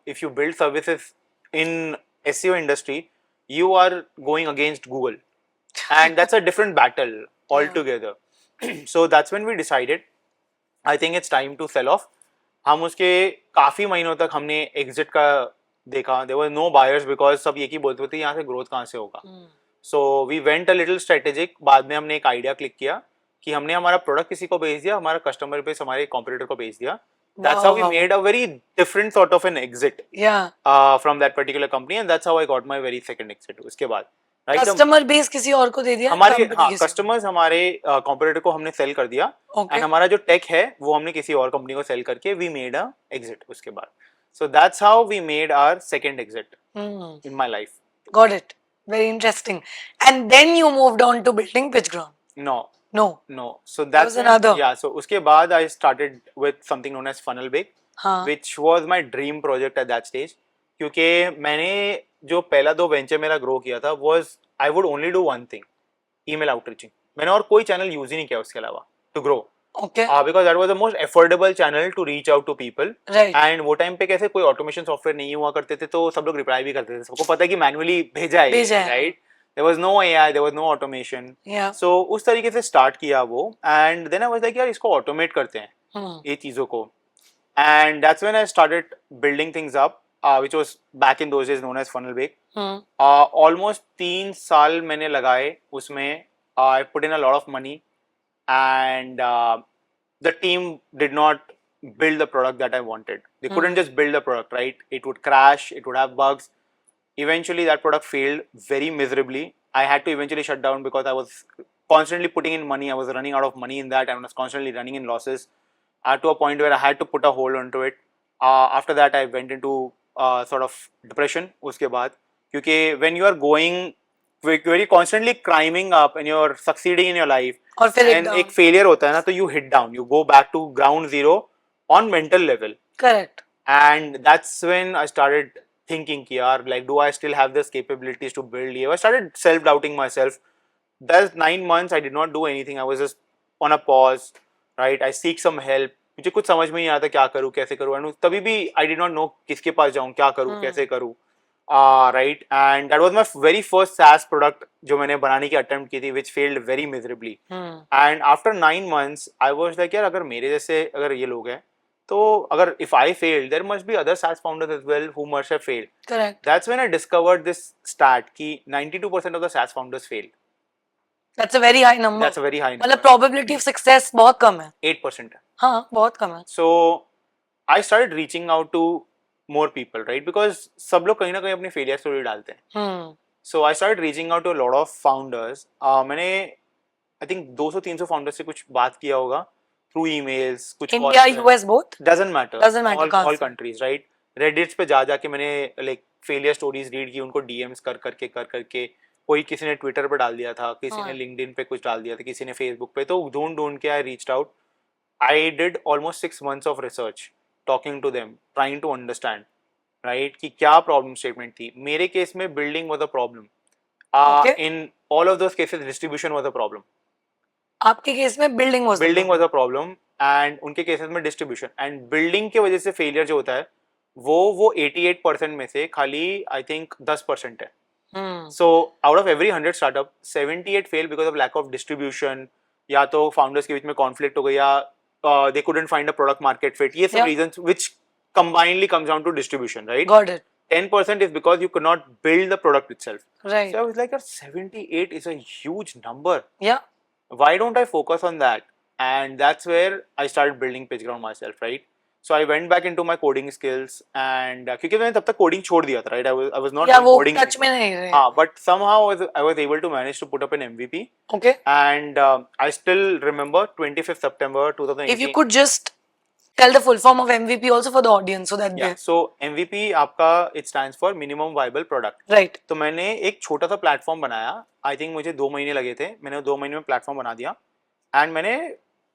if you build services in SEO industry, you are going against Google, and that's a different battle altogether. So that's when we decided, I think it's time to sell off. हम उसके काफी महीनों तक हमने exit का देखा. there were no buyers because सब एक ही बोलते थे यहाँ से ग्रोथ कहाँ से होगा. so we went a little strategic. बाद में हमने एक आइडिया क्लिक किया कि हमने हमारा प्रोडक्ट किसी को बेच दिया, हमारा कस्टमर बेस हमारे कॉम्पिटिटर को बेच दिया. That's how we made a very different sort of an exit from that particular company, and that's how I got my very second exit. उसके बाद कस्टमर बेस किसी और को दे दिया. हमारे कस्टमर्स हमारे कॉम्पिटिटर को हमने सेल कर दिया. एंड हमारा जो टेक है वो हमने किसी और कंपनी को सेल करके वी मेड अ एग्जिट उसके बाद. So that's how we made our second exit in my life. Got it. Very interesting. And then you moved on to building PitchGround. No. So that's another. Yeah. So उसके बाद I started with something known as Funnelbake, which was my dream project at that stage. क्योंकि मैंने जो पहला 2 venture मेरा grow किया था was I would only do one thing, email outreaching. मैंने और कोई चैनल यूज ही नहीं किया उसके अलावा to grow. Okay. Because that was the most affordable channel to reach out to people. Right. And वो टाइम पे कैसे कोई ऑटोमेशन सॉफ्टवेयर नहीं हुआ करते थे, तो सब लोग रिप्लाई भी करते थे. सबको पता है कि मैनुअली भेजा है, right. There was no AI, there was no automation. Yeah. So उस तरीके से स्टार्ट किया वो. And then I was like, यार, इसको ऑटोमेट करते हैं ये चीज़ों को. And that's when I started building things up, which was back in those days known as Funnelbake. Almost 3 साल मैंने लगाए उसमें. I put in a lot of money, and the team did not build the product that I wanted. They couldn't just build the product, right? It would crash, it would have bugs. Eventually that product failed very miserably. I had to eventually shut down because I was constantly putting in money. I was running out of money in that, and I was constantly running in losses, to a point where I had to put a hold onto it. After that I went into sort of depression उसके बाद, क्योंकि when you are going very constantly climbing up and you're succeeding in your life and एक failure होता है ना, तो you hit down, you go back to ground zero on mental level. Correct. And that's when I started thinking ki yaar, like, do I still have this capabilities to build ये? I started self doubting myself. Those 9 months I did not do anything. I was just on a pause, right? I seek some help. मुझे कुछ समझ में नहीं आता क्या करूँ, कैसे करूँ, and तभी भी I did not know किसके पास जाऊँ, क्या करूँ, कैसे करूँ, right? And that was my very first SaaS product जो मैंने बनाने की attempt की थी, which failed very miserably. And after 9 months I was like, यार अगर मेरे जैसे अगर ये लोग हैं, तो अगर if I failed, there must be other SaaS founders as well who must have failed. Correct. That's when I discovered this stat कि 92% of the SaaS founders fail. That's a very high number. That's a very high number. मतलब probability of success बहुत कम है. 8% है. हाँ, बहुत कम है. So I started reaching out to more people, right? Because सब लोग कहीं ना कहीं अपनी failure story डालते हैं. So I started reaching out to a lot of founders. मैंने I think 200-300 founders से कुछ बात किया होगा through emails, कुछ India, US both? Doesn't matter. Doesn't matter. All countries, right? Reddits पे जाके मैंने like failure stories read की, उनको DMs कर करके कोई किसी ने Twitter पे डाल दिया था, किसी ने LinkedIn पे कुछ डाल दिया था, किसी ने Facebook पे, तो ढूंढ के I reached out. I did almost 6 months of research, talking to them, trying to understand, right? कि क्या problem statement थी. मेरे केस में building was a problem. In all of those cases, distribution was a problem. आपके case में building was a problem, and उनके cases में distribution. And building के वजह से failure जो होता है, वो 88% में से खाली I think 10% है. So out of every 100 startup, 78 fail because of lack of distribution, या तो founders के बीच में conflict हो गया, या they couldn't find a product market fit. ये सब reasons which combinedly comes down to distribution, right? Got it. 10% is because you could not build the product itself. Right. So I was like, 78 is a huge number. Yeah. Why don't I focus on that? And that's where I started building PitchGround myself, right? So I went back into my coding skills, and क्योंकि मैंने तब तक coding छोड़ दिया था, right? I was not doing coding. touch में नहीं रहे. But somehow I was able to manage to put up an MVP. Okay. And I still remember 25th September 2018. If you could just tell the full form of MVP also for the audience so that yeah. So MVP आपका it stands for minimum viable product. Right. तो मैंने एक छोटा सा platform बनाया. I think मुझे 2 महीने लगे थे. मैंने 2 महीने में प्लेटफॉर्म बना दिया. And मैंने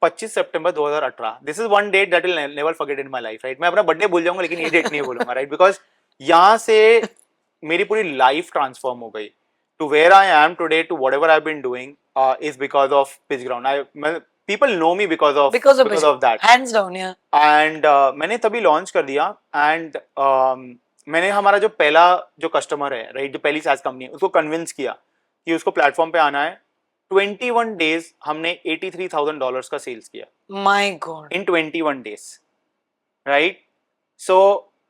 25 सितंबर 2018, this is one date that will never forget in my life, right? मैं अपना बर्थडे भूल जाऊंगा लेकिन ये डेट नहीं भूलूंगा, राइट? बिकॉज यहाँ से मेरी पूरी लाइफ ट्रांसफॉर्म हो गई. To where I am today, to whatever I have been doing, is because of PitchGround. People know me because of that. Hands down, yeah. And मैंने तभी लॉन्च कर दिया. And मैंने हमारा जो पहला जो कस्टमर है, राइट, जो पहली SaaS कंपनी है, उसको कन्विंस किया कि उसको प्लेटफॉर्म पे आना है. 21 days हमने $83,000 का सेल्स किया. My God. In 21 days, right? So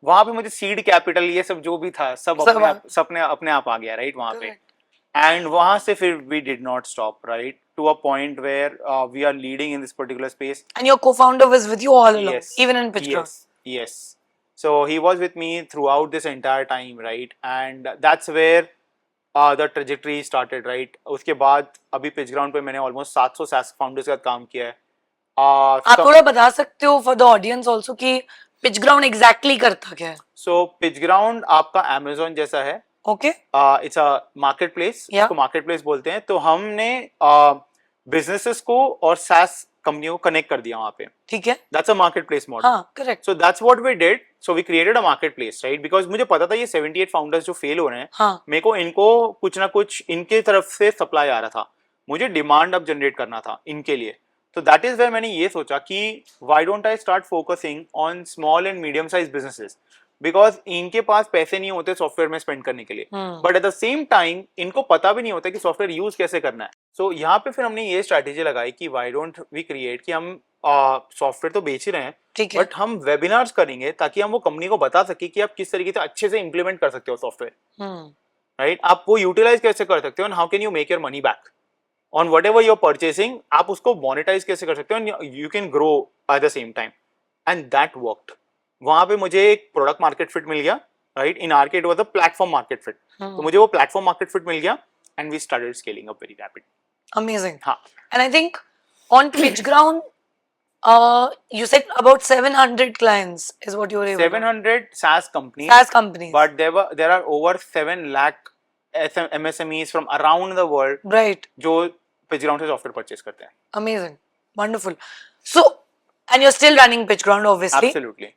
वहां पे मुझे सीड कैपिटल ये सब जो भी था सब अपने आप आ गया, राइट? वहां पे. And वहां से फिर we did not stop, right? To a point where we are leading in this particular space. And your co-founder was with you all along, yes, even in PitchGround. Yes. So he was with me throughout this entire time, right? And that's where the trajectory started, right? उसके बाद अभी PitchGround पे मैंने almost 700 SaaS founders के साथ काम किया है. आप थोड़ा बता सकते हो for the audience also कि PitchGround exactly करता क्या है? So PitchGround आपका Amazon जैसा है. Okay. It's a marketplace. Yeah. इसको marketplace बोलते हैं. तो हमने businesses को और SaaS कंपनियों को कनेक्ट कर दिया वहाँ पे. ठीक है. That's a marketplace model. हाँ, correct. So that's what we did. So we created a marketplace, right? Because मुझे पता था ये 78 founders जो फेल हो रहे हैं, हाँ. मेरे को इनको कुछ ना कुछ इनके तरफ से सप्लाई आ रहा था. मुझे डिमांड अब जनरेट करना था इनके लिए. तो दैट इज वेयर मैंने ये सोचा कि why don't I start focusing on small and medium sized businesses? Because इनके पास पैसे नहीं होते सॉफ्टवेयर में स्पेंड करने के लिए, but at the same time इनको पता भी नहीं होता कि सॉफ्टवेयर यूज कैसे करना है. सो यहाँ पे फिर हमने ये स्ट्रैटेजी लगाई कि व्हाई डोंट वी क्रिएट कि हम सॉफ्टवेयर तो बेच ही रहे हैं, बट हम वेबिनार्स करेंगे ताकि हम वो कंपनी को बता सके कि आप किस तरीके से अच्छे से इंप्लीमेंट कर सकते हो सॉफ्टवेयर, राइट? आप वो यूटिलाइज कैसे कर सकते हो, and how can you make your money back on whatever you're purchasing. आप उसको मोनेटाइज कैसे कर सकते हो, and you can grow at the same time. And that worked. वहां पे मुझे एक प्रोडक्ट मार्केट फिट मिल गया, राइट? In our case it was a platform market fit. तो मुझे वो प्लेटफॉर्म मार्केट फिट मिल गया, and we started scaling up very rapid. Amazing. हाँ. And I think on PitchGround, you said about 700 clients is what you were able 700 SaaS companies. SaaS companies. But there are over 7 lakh MSMEs from around the world. Right. जो PitchGround से software purchase करते हैं. Amazing. Wonderful. So, and you're still running PitchGround, obviously. Absolutely.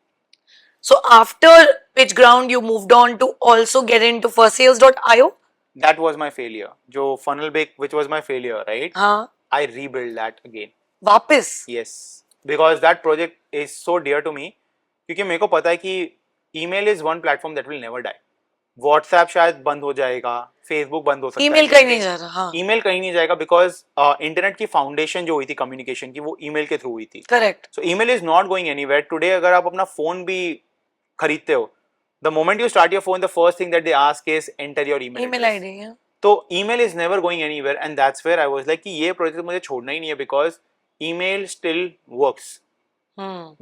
So after PitchGround, you moved on to also get into firstsales.io. That was my failure. जो funnel bake, which was my failure, right? हाँ. I rebuilt that again. वापस. Yes, because that project is so dear to me. क्योंकि मेरे को पता है कि email is one platform that will never die. WhatsApp शायद बंद हो जाएगा, Facebook बंद हो सकता है. ईमेल कहीं नहीं जा रहा. हाँ. ईमेल कहीं नहीं जाएगा बिकॉज इंटरनेट की फाउंडेशन जो हुई थी कम्युनिकेशन की वो ईमेल के थ्रू हुई थी. Correct. So email is not going anywhere. Today अगर आप अपना फोन भी खरीदते हो, the moment you start your phone, the first thing that they ask is enter your email ID. तो email is never going anywhere and that's where I was like कि ये project मुझे छोड़ना ही नहीं है because email still works.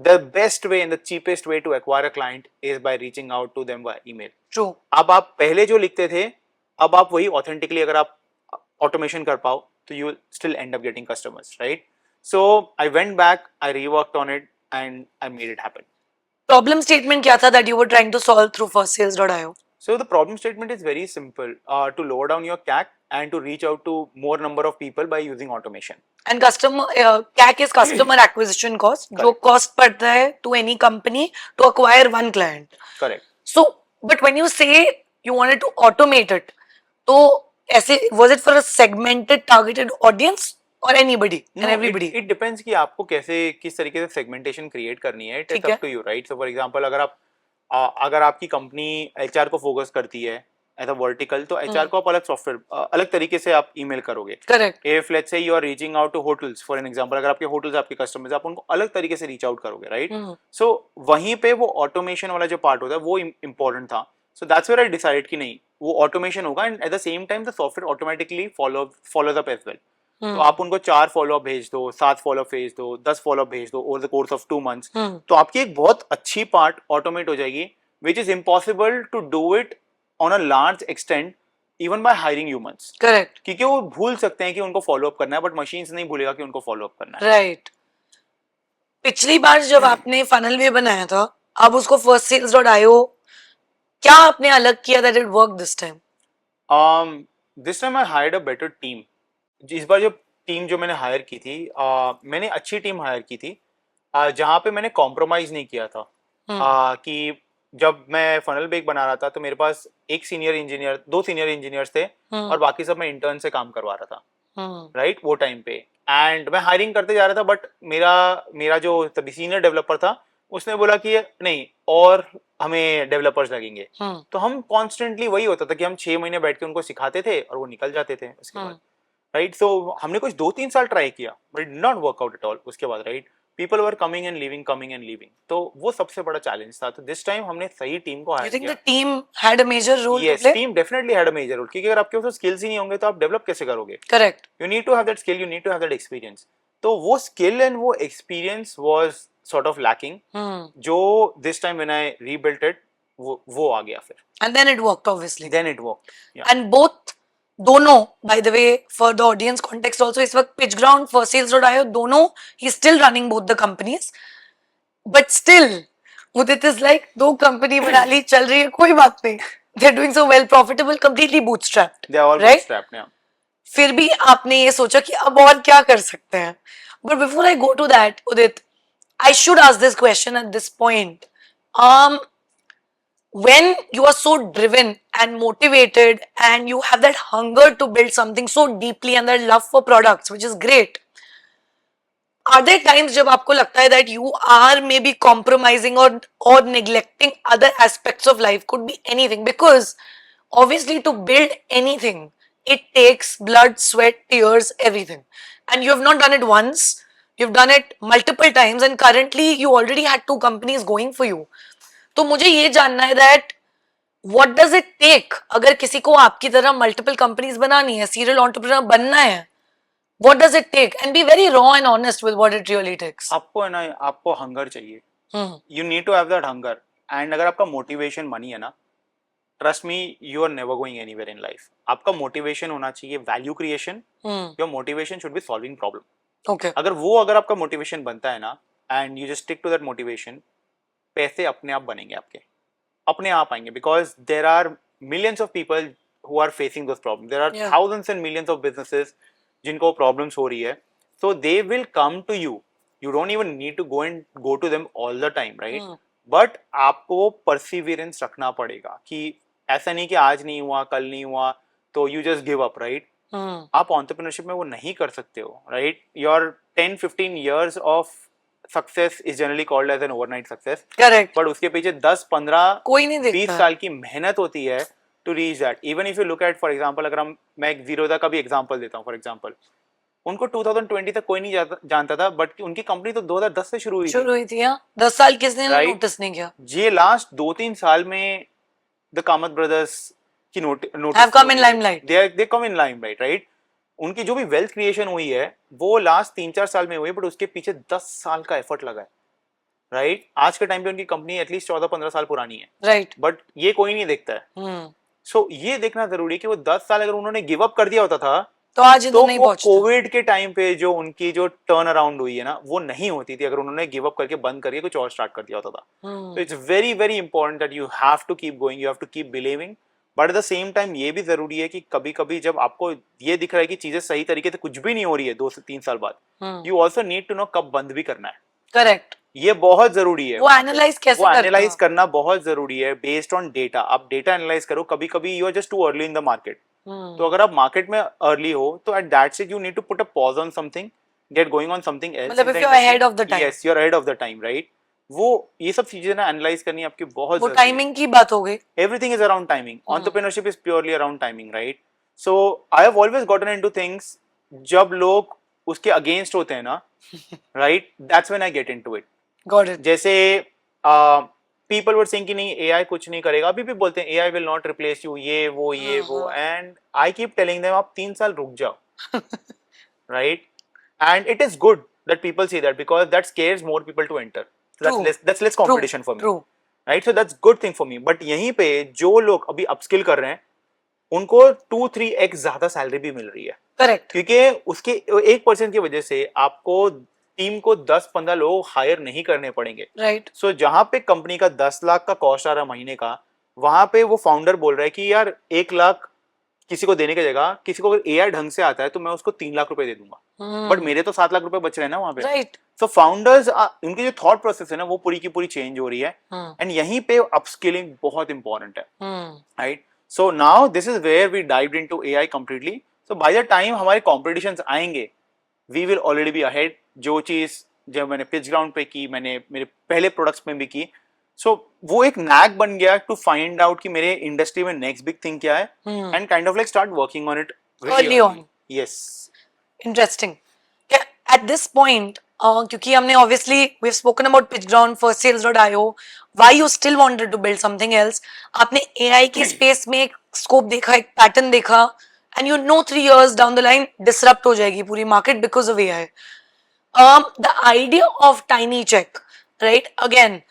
The best way and the cheapest way to acquire a client is by reaching out to them via email. True. अब आप पहले जो लिखते थे, अब आप वही authentically अगर आप automation कर पाओ, तो you will still end up getting customers, right? So I went back, I reworked on it, and I made it happen. Problem statement क्या था that you were trying to solve through firstsales.io? So the problem statement is very simple: to lower down your CAC and to reach out to more number of people by using automation. And customer CAC is customer acquisition cost. जो cost पड़ता है to any company to acquire one client. Correct. So, but when you say you wanted to automate it, तो ऐसे was it for a segmented targeted audience or anybody and everybody? It depends कि आपको कैसे किस तरीके से segmentation create करनी है. It's up to you, right? So for example, अगर आपकी कंपनी HR को फोकस करती है एज अ वर्टिकल, तो HR को आप अलग सॉफ्टवेयर अलग तरीके से आप ईमेल करोगे. Correct. If let's say you are reaching out to hotels for an example, अगर आपके होटल्स आपके कस्टमर्स, आप उनको अलग तरीके से रीच आउट करोगे, राइट? सो वहीं पे वो ऑटोमेशन वाला जो पार्ट होता है वो इंपॉर्टेंट था. So that's where I decided कि नहीं, वो ऑटोमेशन होगा and at the same time the software automatically follows up as well. तो आप उनको 4 फॉलोअप भेज दो, 7 फॉलोअप भेज दो, 10 फॉलोअप भेज दो over the course of 2 months, तो आपकी एक बहुत अच्छी पार्ट ऑटोमेट हो जाएगी, which is impossible to do it on a large extent even by hiring humans. Correct. क्योंकि वो भूल सकते हैं कि उनको फॉलो अप करना है, बट मशीन्स नहीं भूलेगा कि उनको फॉलो अप करना है. राइट. पिछली बार जब आपने फनल वे बनाया था, अब उसको firstsales.io, क्या आपने अलग किया that it worked this time? This time I hired a better team. इस बार जो टीम जो मैंने हायर की थी, मैंने अच्छी टीम हायर की थी, जहाँ पे मैंने कॉम्प्रोमाइज नहीं किया था. कि जब मैं फनल बेक बना रहा था तो मेरे पास एक सीनियर इंजीनियर, 2 सीनियर इंजीनियर्स थे और बाकी सब मैं इंटर्न से काम करवा रहा था, राइट? वो टाइम पे एंड मैं हायरिंग करते जा रहा था, बट मेरा जो तभी सीनियर डेवलपर था उसने बोला कि नहीं और हमें डेवलपर्स लगेंगे. तो हम कॉन्स्टेंटली वही होता था कि हम 6 महीने बैठ के उनको सिखाते थे और वो निकल जाते थे उसके बाद, राइट? सो हमने कुछ 2-3 साल ट्राई किया but did not work out at all उसके बाद, right? People were coming and leaving. तो वो सबसे बड़ा चैलेंज था. तो दिस टाइम हमने सही टीम को हायर किया. You think the team had a major role to play? Team definitely had a major role, क्योंकि अगर आपके पास स्किल्स ही नहीं होंगे तो आप डेवलप कैसे करोगे? Correct. You need to have that skill, you need to have that experience. तो वो स्किल एंड वो experience was sort of lacking, जो this time when I rebuilt it वो आ गया फिर. And then it worked obviously. Then it worked. Yeah. And both दोनों, by the way, for the audience context also, इस वक्त PitchGround, firstsales.io, दोनों he's still running both the companies, but still Udit is like 2 company बना ली, चल रही है, कोई बात नहीं, they're doing so well, profitable, completely bootstrapped. They are all right? bootstrapped, yeah. फिर भी आपने ये सोचा कि अब और क्या कर सकते हैं. But before I go to that, Udit, I should ask this question at this point. When you are so driven and motivated and you have that hunger to build something so deeply and that love for products, which is great, are there times जब आपको लगता है that you are maybe compromising or neglecting other aspects of life? Could be anything, because obviously to build anything it takes blood, sweat, tears, everything, and you have not done it once, you've done it multiple times, and currently you already had 2 companies going for you. तो मुझे ये जानना है that what does it take अगर किसी को आपकी तरह multiple companies बनानी है, serial entrepreneur बनना है, what does it take? And be very raw and honest with what it really takes. आपको है ना, आपको हंगर चाहिए. You need to have that hunger. And अगर आपका मोटिवेशन मनी है ना, trust me, you are never going anywhere in life. आपका मोटिवेशन होना चाहिए value creation. Your motivation should be solving problem. Okay. अगर आपका मोटिवेशन बनता है ना, and you just stick to that motivation, पैसे अपने आप बनेंगे, आपके अपने आप आएंगे, because there are millions of people who are facing those problems. There are thousands and millions of businesses जिनको problems हो रही है, so they will come to you. You don't even need to go to them all the time, right? But आपको Perseverance रखना पड़ेगा कि ऐसा नहीं कि आज नहीं हुआ कल नहीं हुआ तो you just give up, right? आप एंटरप्रेन्योरशिप में वो नहीं कर सकते हो, right? Your 10-15 years of success is generally called as an overnight success, correct, but उसके पीछे 10-15 कोई नहीं 20 देखता। साल की मेहनत होती है to reach that. Even if you look at, for example, अगर मैं एक जीरोधा का भी एग्जांपल देता हूँ, फॉर एग्जांपल, उनको 2020 तक कोई नहीं जानता था, बट उनकी कंपनी तो 2010 से शुरू हुई थी, शुरू हुई थी, हाँ, 10 साल किसने राइट? नोटिस नहीं किया। ये लास्ट 2-3 साल में द कामत ब्रदर्स की have come in limelight. They come in limelight, right? उनकी जो भी वेल्थ क्रिएशन हुई है वो लास्ट 3-4 साल में हुई है, बट उसके पीछे 10 साल का एफर्ट लगा है, राइट? आज के टाइम पे उनकी कंपनी एटलीस्ट 14-15 साल पुरानी है, राइट। बट ये कोई नहीं देखता है. सो ये देखना जरूरी है कि वो 10 साल अगर उन्होंने गिव अप कर दिया होता था तो आज तो इधर नहीं वो पहुंचता। कोविड के टाइम पे जो उनकी जो टर्न अराउंड हुई है ना, वो नहीं होती थी अगर उन्होंने गिव अप करके बंद करके कुछ और स्टार्ट कर दिया होता था. तो it's very very important that you have to keep going, you have to keep believing, but at the same time ये भी जरूरी है कि कभी कभी जब आपको ये दिख रहा है कि चीजें सही तरीके से कुछ भी नहीं हो रही है 2 से 3 साल बाद, you also need to know कब बंद भी करना है. करेक्ट, ये बहुत जरूरी है. वो एनालाइज कैसे वो करता एनालाइज करना बहुत जरूरी है बेस्ड ऑन डेटा. आप डेटा एनालाइज करो. कभी कभी you are just too early in the market. तो अगर आप मार्केट में अर्ली हो तो at that stage you need to put a pause on something, get going on something else. मतलब if you're ahead of the time. Yes, you are ahead of the time, right? वो ये सब चीजें ना analyse करनी आपकी बहुत वो जरूरी है. टाइमिंग की बात हो गई। Everything is around timing. Entrepreneurship is purely around timing, right? So I have always gotten into things जब लोग उसके अगेंस्ट होते हैं ना, right? That's when I get into it. Got it. जैसे people were saying कि नहीं AI कुछ नहीं करेगा, अभी भी बोलते हैं AI will not replace you, ये वो and I keep telling them आप 3 साल रुक जाओ, right? And it is good that people say that because that scares more people to enter. True. That's less competition for me. True. Right? So that's good thing for me. But यहीं पे जो लोग अभी upskill कर रहे हैं उनको 2-3x ज्यादा सैलरी भी मिल रही है, करेक्ट, क्योंकि उसके 1% की वजह से आपको टीम को 10-15 लोग हायर नहीं करने पड़ेंगे, राइट। सो जहां पे कंपनी का 10 लाख का कॉस्ट आ रहा है महीने का, वहां पे वो फाउंडर बोल रहा है कि यार 1 लाख किसी को देने की जगह, किसी को अगर एआई ढंग से आता है तो मैं उसको 3 लाख रुपए दे दूंगा, बट मेरे तो 7 लाख रुपए बच रहे हैं ना वहां पे, राइट। सो फाउंडर्स उनकी जो थॉट प्रोसेस है ना वो पूरी की पूरी चेंज हो रही है, एंड यहीं पे अपस्किलिंग बहुत इंपॉर्टेंट है, right? So now this is where we dived into AI completely. So by the time हमारे कॉम्पिटिशंस आएंगे we will already be ahead. जो चीज जब मैंने पिच ग्राउंड पे की, मैंने मेरे पहले प्रोडक्ट्स में भी की, सो वो एक नैक बन गया टू फाइंड आउट कि मेरे इंडस्ट्री में नेक्स्ट बिग थिंग क्या है, and kind of like start working on it Early on. Yes. Interesting. At this point क्योंकि हमने obviously we have spoken about PitchGround, first सेल्स.io, why you still wanted to build something else. आपने AI की space में एक scope देखा, एक pattern देखा, and you know 3 years down the line disrupt हो जाएगी पूरी market because of AI. The idea of tiny check, right, again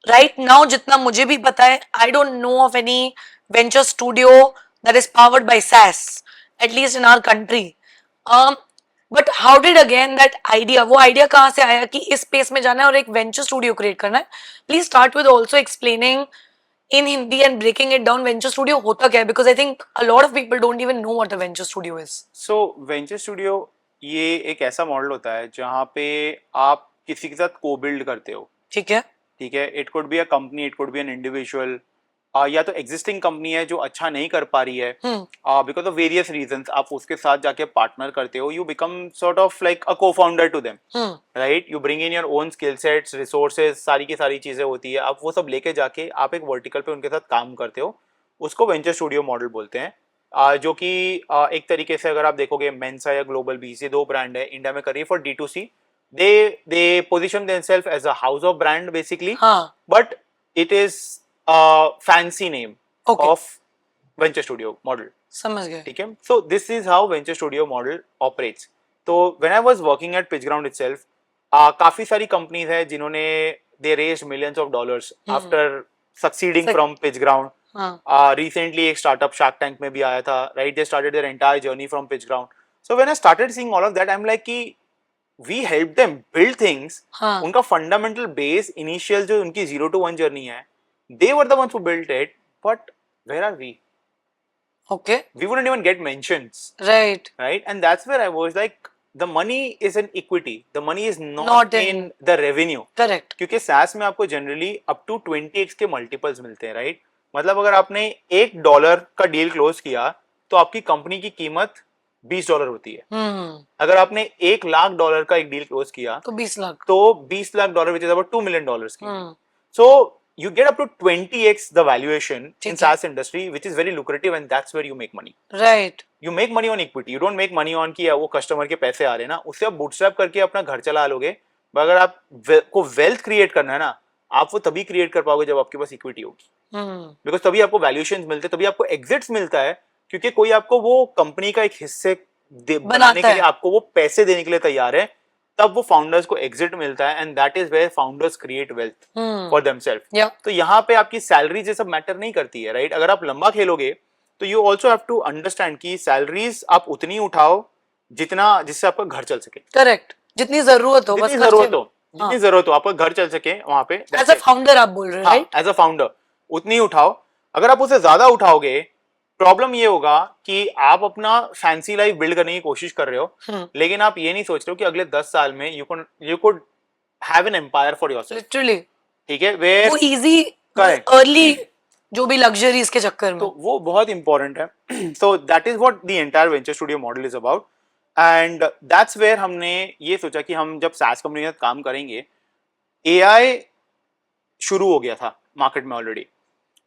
right now जितना मुझे भी पता है, आई don't no of any venture studio that is powered by SaaS, at least in our country. But how did again that idea, वो idea कहाँ से आया कि इस space में जाना है और एक venture studio create करना है? Please start with also explaining in Hindi and breaking it down venture studio होता क्या है, because I think a lot of people don't even know what a venture studio is. So venture studio ये एक ऐसा model होता है जहाँ पे आप किसी के साथ को बिल्ड करते हो, ठीक है, ठीक है? It could be a company, it could be an individual, या तो एग्जिस्टिंग कंपनी है जो अच्छा नहीं कर पा रही है बिकॉज ऑफ वेरियस रीजंस, आप उसके साथ जाके पार्टनर करते हो, you become sort of like a co-founder to them, right? You bring in your own skill sets, resources, सारी की सारी चीजें होती है, आप वो सब लेके जाके आप एक वर्टिकल पे उनके साथ काम करते हो, उसको वेंचर स्टूडियो मॉडल बोलते हैं. जो कि एक तरीके से अगर आप देखोगे मेंसा या ग्लोबल बी, ये 2 ब्रांड है इंडिया में कर रही है for D2C. they position themselves as a house of brand basically, but it is a fancy name of venture studio model. समझ गए. ठीक है? So this is how venture studio model operates. तो when I was working at PitchGround itself, काफी सारी companies है जिन्होंने they raised millions of dollars after succeeding from PitchGround. Recently एक startup Shark Tank में भी आया था, right? They started their entire journey from PitchGround. So when I started seeing all of that, I'm like कि we help them build things. उनका fundamental base initial जो उनकी 0 to 1 journey है, they were the ones who built it, but where are we? Okay. We wouldn't even get mentions. Right. Right? And that's where I was like, the money is in equity, the money is not Not in in- the revenue. Correct. क्योंकि SaaS में आपको generally up to 20x के multiples मिलते हैं, right? मतलब अगर आपने $1 का डील क्लोज किया तो आपकी कंपनी की कीमत $20 होती है। अगर आपने $1,00,000 का एक डील क्लोज किया तो 20 लाख। तो $20 विच इज अबाउट $2 million की। हम्म, So you get up to 20x the valuation in ठीक है। SaaS industry, which is very lucrative, and that's where you make money. right. You make money on equity. You don't make money on कि वो customer के पैसे आ रहे हैं ना, उससे आप बूटस्ट्रैप करके अपना घर चला लोगे। पर अगर आप को वेल्थ क्रिएट करना है ना, आप वो तभी क्रिएट कर पाओगे जब आपके पास इक्विटी होगी। बिकॉज तभी आपको वैल्यूएशंस मिलते हैं, तभी आपको एग्जिट्स मिलता है, क्योंकि कोई आपको वो कंपनी का एक हिस्से बनाने के लिए, आपको वो पैसे देने के लिए तैयार है, तब वो फाउंडर्स को एग्जिट मिलता है, and that is where founders create wealth for themselves. Yeah. तो यहाँ पे आपकी सैलरी ये सब मैटर नहीं करती है, राइट? अगर आप लंबा खेलोगे तो you also have to understand कि सैलरीज आप उतनी उठाओ जितना जिससे आपका घर चल सके। करेक्ट, जितनी जरूरत हो, जितनी जरूरत हो, जितनी जरूरत हो, आपका घर चल सके वहां पे। एज अ फाउंडर आप बोल रहे हो, राइट? एज अ फाउंडर उतनी उठाओ। अगर आप उससे ज्यादा उठाओगे, प्रॉब्लम ये होगा कि आप अपना फैंसी लाइफ बिल्ड करने की कोशिश कर रहे हो, लेकिन आप ये नहीं सोच रहे हो कि अगले 10 साल में you could have an empire for yourself. Literally ठीक है, वेयर वो इजी अर्ली जो भी लग्जरीज के चक्कर में, तो वो बहुत इंपॉर्टेंट है। So that is what the entire venture studio model is about, and that's where हमने ये सोचा कि हम जब SaaS कंपनी के साथ काम करेंगे, AI शुरू हो गया था मार्केट में ऑलरेडी,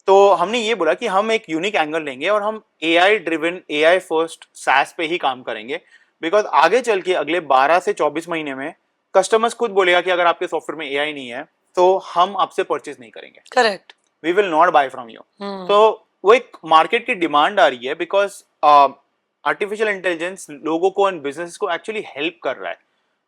तो हमने ये बोला कि हम एक यूनिक एंगल लेंगे और हम AI driven, AI first SaaS पे ही काम करेंगे। बिकॉज आगे चल के अगले 12 से 24 महीने में कस्टमर्स खुद बोलेगा कि अगर आपके सॉफ्टवेयर में AI नहीं है तो हम आपसे परचेज नहीं करेंगे। Correct. We will not buy from you. तो वो एक मार्केट की डिमांड आ रही है, बिकॉज आर्टिफिशियल इंटेलिजेंस लोगों को एंड बिजनेस को एक्चुअली हेल्प कर रहा है,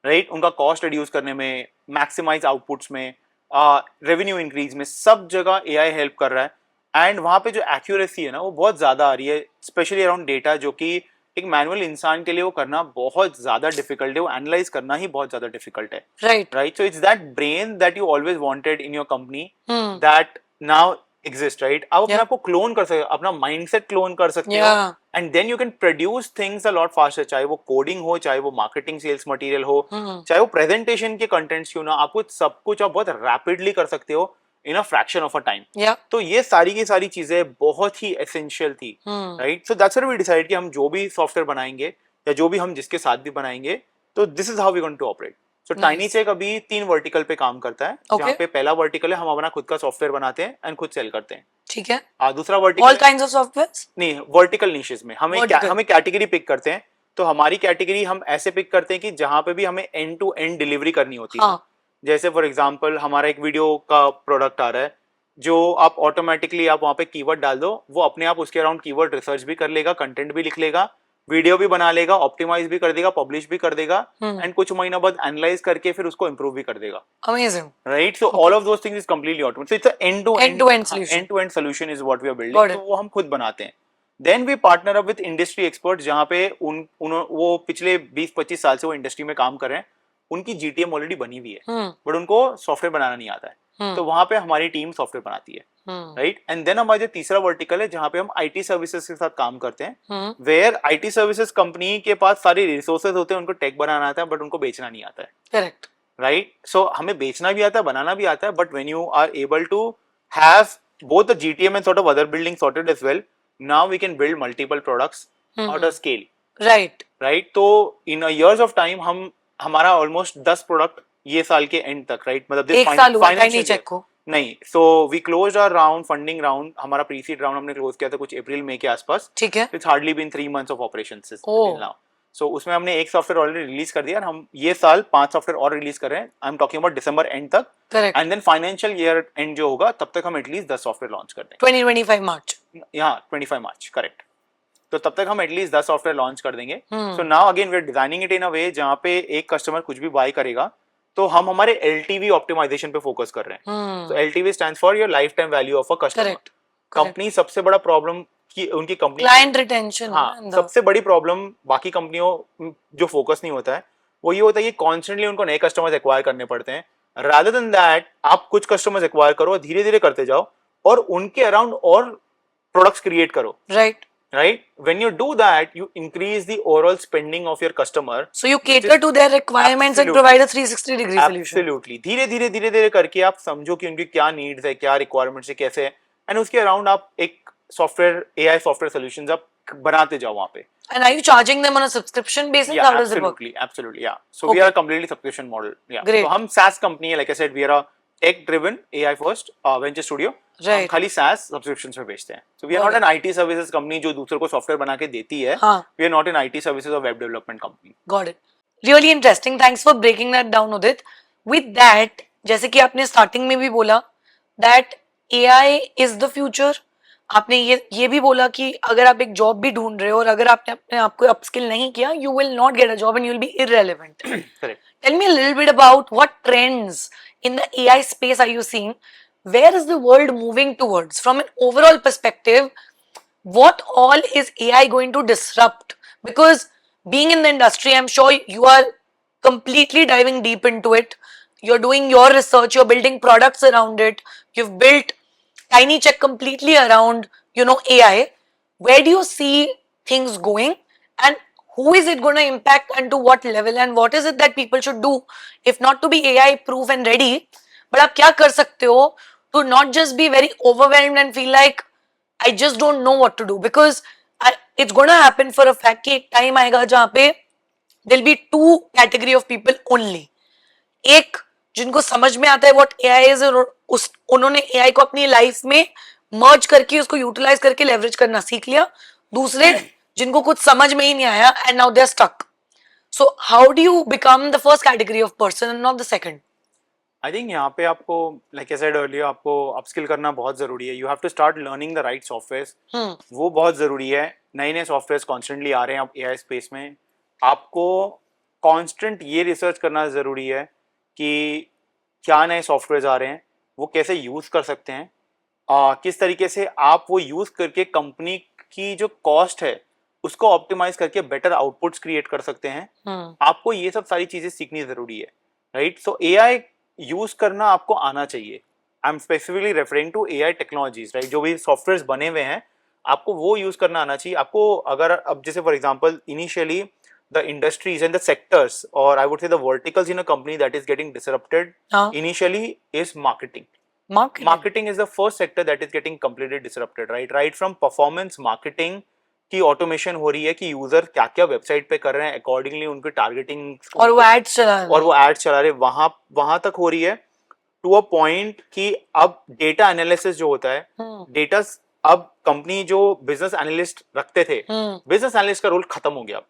राइट? उनका कॉस्ट रिड्यूस करने में, मैक्सिमाइज आउटपुट्स में, रेवेन्यू इंक्रीज में, सब जगह AI हेल्प कर रहा है। एंड वहाँ पे जो एक्यूरेसी है ना वो बहुत ज्यादा आ रही है, स्पेशली अराउंड डेटा, जो कि एक मैनुअल इंसान के लिए वो करना बहुत ज्यादा डिफिकल्ट है, वो एनालाइज करना ही बहुत ज्यादा डिफिकल्ट है, right? So it's that brain that you always wanted in your company that now exist, right? आप अपने आप को क्लोन कर सकते हो, अपना माइंडसेट क्लोन कर सकते हो, and then you can produce things a lot faster. चाहे वो कोडिंग हो, चाहे वो मार्केटिंग सेल्स मटेरियल हो, चाहे वो प्रेजेंटेशन के कंटेंट्स क्यों ना, आपको सब कुछ आप बहुत रैपिडली कर सकते हो in a fraction of a time. तो ये सारी की सारी चीजें बहुत ही एसेंशियल थी, right? So that's why we decide कि हम जो भी सॉफ्टवेयर बनाएंगे या जो भी हम जिसके साथ भी बनाएंगे, तो this is how we going to operate. So TinyCheck अभी 3 वर्टिकल पे काम करता है, जहाँ पे पहला वर्टिकल है हम अपना खुद का सॉफ्टवेयर बनाते हैं एंड खुद सेल करते हैं, ठीक है? दूसरा vertical all kinds of softwares नहीं, वर्टिकल निशेस में हमें कैटेगरी पिक करते हैं। तो हमारी कैटेगरी हम ऐसे पिक करते हैं कि जहाँ पे भी हमें एंड टू एंड डिलीवरी करनी होती है। जैसे फॉर एग्जांपल हमारा एक वीडियो का प्रोडक्ट आ रहा है, जो आप ऑटोमेटिकली आप वहाँ पे कीवर्ड डाल दो, वो अपने आप उसके अराउंड कीवर्ड रिसर्च भी कर लेगा, कंटेंट भी लिख लेगा, वीडियो भी बना लेगा, ऑप्टिमाइज भी कर देगा, पब्लिश भी कर देगा, एंड कुछ महीना बाद एनालाइज करके फिर उसको इंप्रूव भी कर देगा। Amazing, right? So all of those things is completely automated. So it's a end to end solution is what we are building. तो वो हम खुद बनाते हैं। Then we partner up with industry expert, जहाँ पे वो पिछले 20-25 साल से वो इंडस्ट्री में काम कर रहे हैं, उनकी GTM ऑलरेडी बनी हुई है, बट उनको सॉफ्टवेयर बनाना नहीं आता है, तो वहां पे हमारी टीम सॉफ्टवेयर बनाती है, राइट? एंड देन हमारा जो तीसरा वर्टिकल है, जहाँ पे हम IT सर्विसेज के साथ काम करते हैं, वेयर IT सर्विसेज कंपनी के पास सारी रिसोर्सेज होते हैं, उनको टेक बनाना आता है बट उनको बेचना नहीं आता है, करेक्ट? राइट? सो हमें बेचना भी आता है, बनाना भी आता है, but when you are able to have both the GTM and sort of other building sorted as well, now we can build multiple products at a scale, right? तो in a years of time हमारा almost 10 product ये साल के and तक, right? मतलब एक साल हुआ टाइनीचेक को नहीं। So we close our round, funding round, हमारा प्री-सीड राउंड हमने क्लोज किया था कुछ अप्रैल-मई के आसपास, ठीक है? It's hardly been 3 months of operations till now. सो उसमें हमने एक सॉफ्टवेयर ऑलरेडी रिलीज कर दिया, हम ये साल 5 सॉफ्टवेयर और रिलीज कर रहे हैं। I am talking about December end तक, and then financial year end जो होगा तब तक हम एटलीस्ट 10 सॉफ्टवेयर लॉन्च कर देंगे। 2025 मार्च, यहाँ 25 मार्च, करेक्ट। तो तब तक हम एटलीस्ट 10 सॉफ्टवेयर लॉन्च कर देंगे। So now again we are designing it in a way जहाँ पे एक कस्टमर कुछ भी बाय करेगा तो हम हमारे LTV ऑप्टिमाइजेशन पे फोकस कर रहे हैं। तो LTV stands for your life time value of a customer. Company सबसे बड़ा प्रॉब्लम की उनकी कंपनी क्लाइंट रिटेंशन, हाँ, सबसे बड़ी प्रॉब्लम बाकी कंपनियों जो फोकस नहीं होता है वो ये होता है कि कॉन्स्टेंटली उनको नए कस्टमर्स एक्वायर करने पड़ते हैं। रादर देन दैट आप कुछ कस्टमर्स एक्वायर करो, धीरे धीरे करते जाओ और उनके अराउंड और प्रोडक्ट्स क्रिएट करो, right? right? When you do that, you increase the overall spending of your customer. So you cater to their requirements and provide a 360-degree solution. Absolutely. धीरे धीरे धीरे धीरे करके आप समझो कि उनकी क्या नीड्स है, क्या रिक्वायरमेंट्स है, कैसे है, एंड उसके अराउंड आप एक सॉफ्टवेयर, एआई सॉफ्टवेयर सॉल्यूशंस आप बनाते जाओ वहाँ पे. And are you charging them on a subscription basis? Yeah, How does it work? absolutely, yeah. So we are a completely subscription model. Yeah. Great. So हम SaaS company है, like I said, we are a tech-driven AI first venture studio. हम Right. खाली SaaS subscriptions पे बेचते हैं. So we are not an IT services company जो दूसरों को सॉफ्टवेयर बना के देती है. हाँ. We are not an IT services or web development company. Got it. Really interesting. Thanks for breaking that down, Udit. With that, जैसे कि आपने स्टार्टिंग में भी बोला that AI is the future. आपने ये भी बोला कि अगर आप एक जॉब भी ढूंढ रहे हो और अगर आपने अपने आप को अपस्किल नहीं किया, you will not get a job and you will be irrelevant. Correct. Tell me a little bit about what trends in the AI space are you seeing? Where is the world moving towards? From an overall perspective, what all is AI going to disrupt? Because being in the industry, I'm sure you are completely diving deep into it. You're doing your research, you're building products around it. You've built Tiny Check completely around, AI. Where do you see things going? And who is it going to impact and to what level? And what is it that people should do, if not to be AI proof and ready, but आप क्या कर सकते हो to not just be very overwhelmed and feel like I just don't know what to do, because it's going to happen for a fact कि एक time आएगा जहाँ पे there'll be two category of people only. एक जिनको समझ में आता है what AI is और उन्होंने AI को अपनी लाइफ में मर्ज करके उसको यूटिलाइज करके लेवरेज करना सीख लिया. दूसरे जिनको कुछ समझ में ही नहीं आया and now they are stuck. So how do you become the first category of person and not the second? I think यहाँ पे आपको, लाइक आई सेड अर्लियर, आपको अपस्किल करना बहुत जरूरी है. You have to start learning the right software. वो बहुत जरूरी है. नए नए सॉफ्टवेयर कॉन्स्टेंटली आ रहे हैं अब एआई स्पेस में. आपको कॉन्स्टेंट ये रिसर्च करना जरूरी है कि क्या नए सॉफ्टवेयर आ रहे हैं, वो कैसे यूज कर सकते हैं, किस तरीके से आप वो यूज करके कंपनी की जो कॉस्ट है उसको ऑप्टिमाइज करके बेटर आउटपुट्स क्रिएट कर सकते हैं. आपको ये सब सारी चीजें सीखनी जरूरी है, राइट? सो एआई यूज करना आपको आना चाहिए. I am specifically referring to AI technologies, right? जो भी सॉफ्टवेयर बने हुए हैं आपको वो यूज करना आना चाहिए. आपको अगर अब जैसे for example initially the industries and the sectors, or I would say the verticals in a company that is getting disrupted initially is marketing. Marketing is the first sector that is getting completely disrupted, right from performance marketing की automation हो रही है कि user क्या क्या website पे कर रहे हैं, अकॉर्डिंगली उनकी टारगेटिंग और वो एड्स चला रहे वहां तक हो रही है, टू अ पॉइंट कि अब डेटा एनालिसिस जो होता है, डेटा अब कंपनी जो बिजनेस एनालिस्ट रखते थे, बिजनेस एनालिस्ट का रोल खत्म हो गया.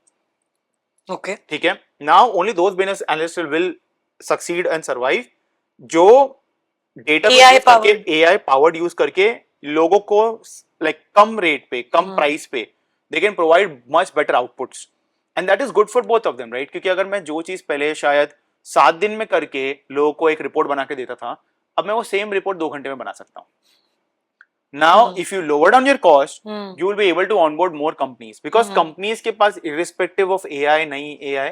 ओके, ठीक है. Now only those business analyst will succeed and survive जो डेटा एआई पावर्ड यूज करके लोगों को लाइक कम रेट पे, कम प्राइस पे दे can provide much better outputs, and that is good for both of them, right? क्योंकि अगर मैं जो चीज पहले शायद 7 दिन में करके लोगों को एक रिपोर्ट बना के देता था, अब मैं वो सेम रिपोर्ट 2 घंटे में बना सकता हूँ. Now, if you lower down your cost, you will be able to onboard more companies, because companies के पास irrespective of AI नहीं AI,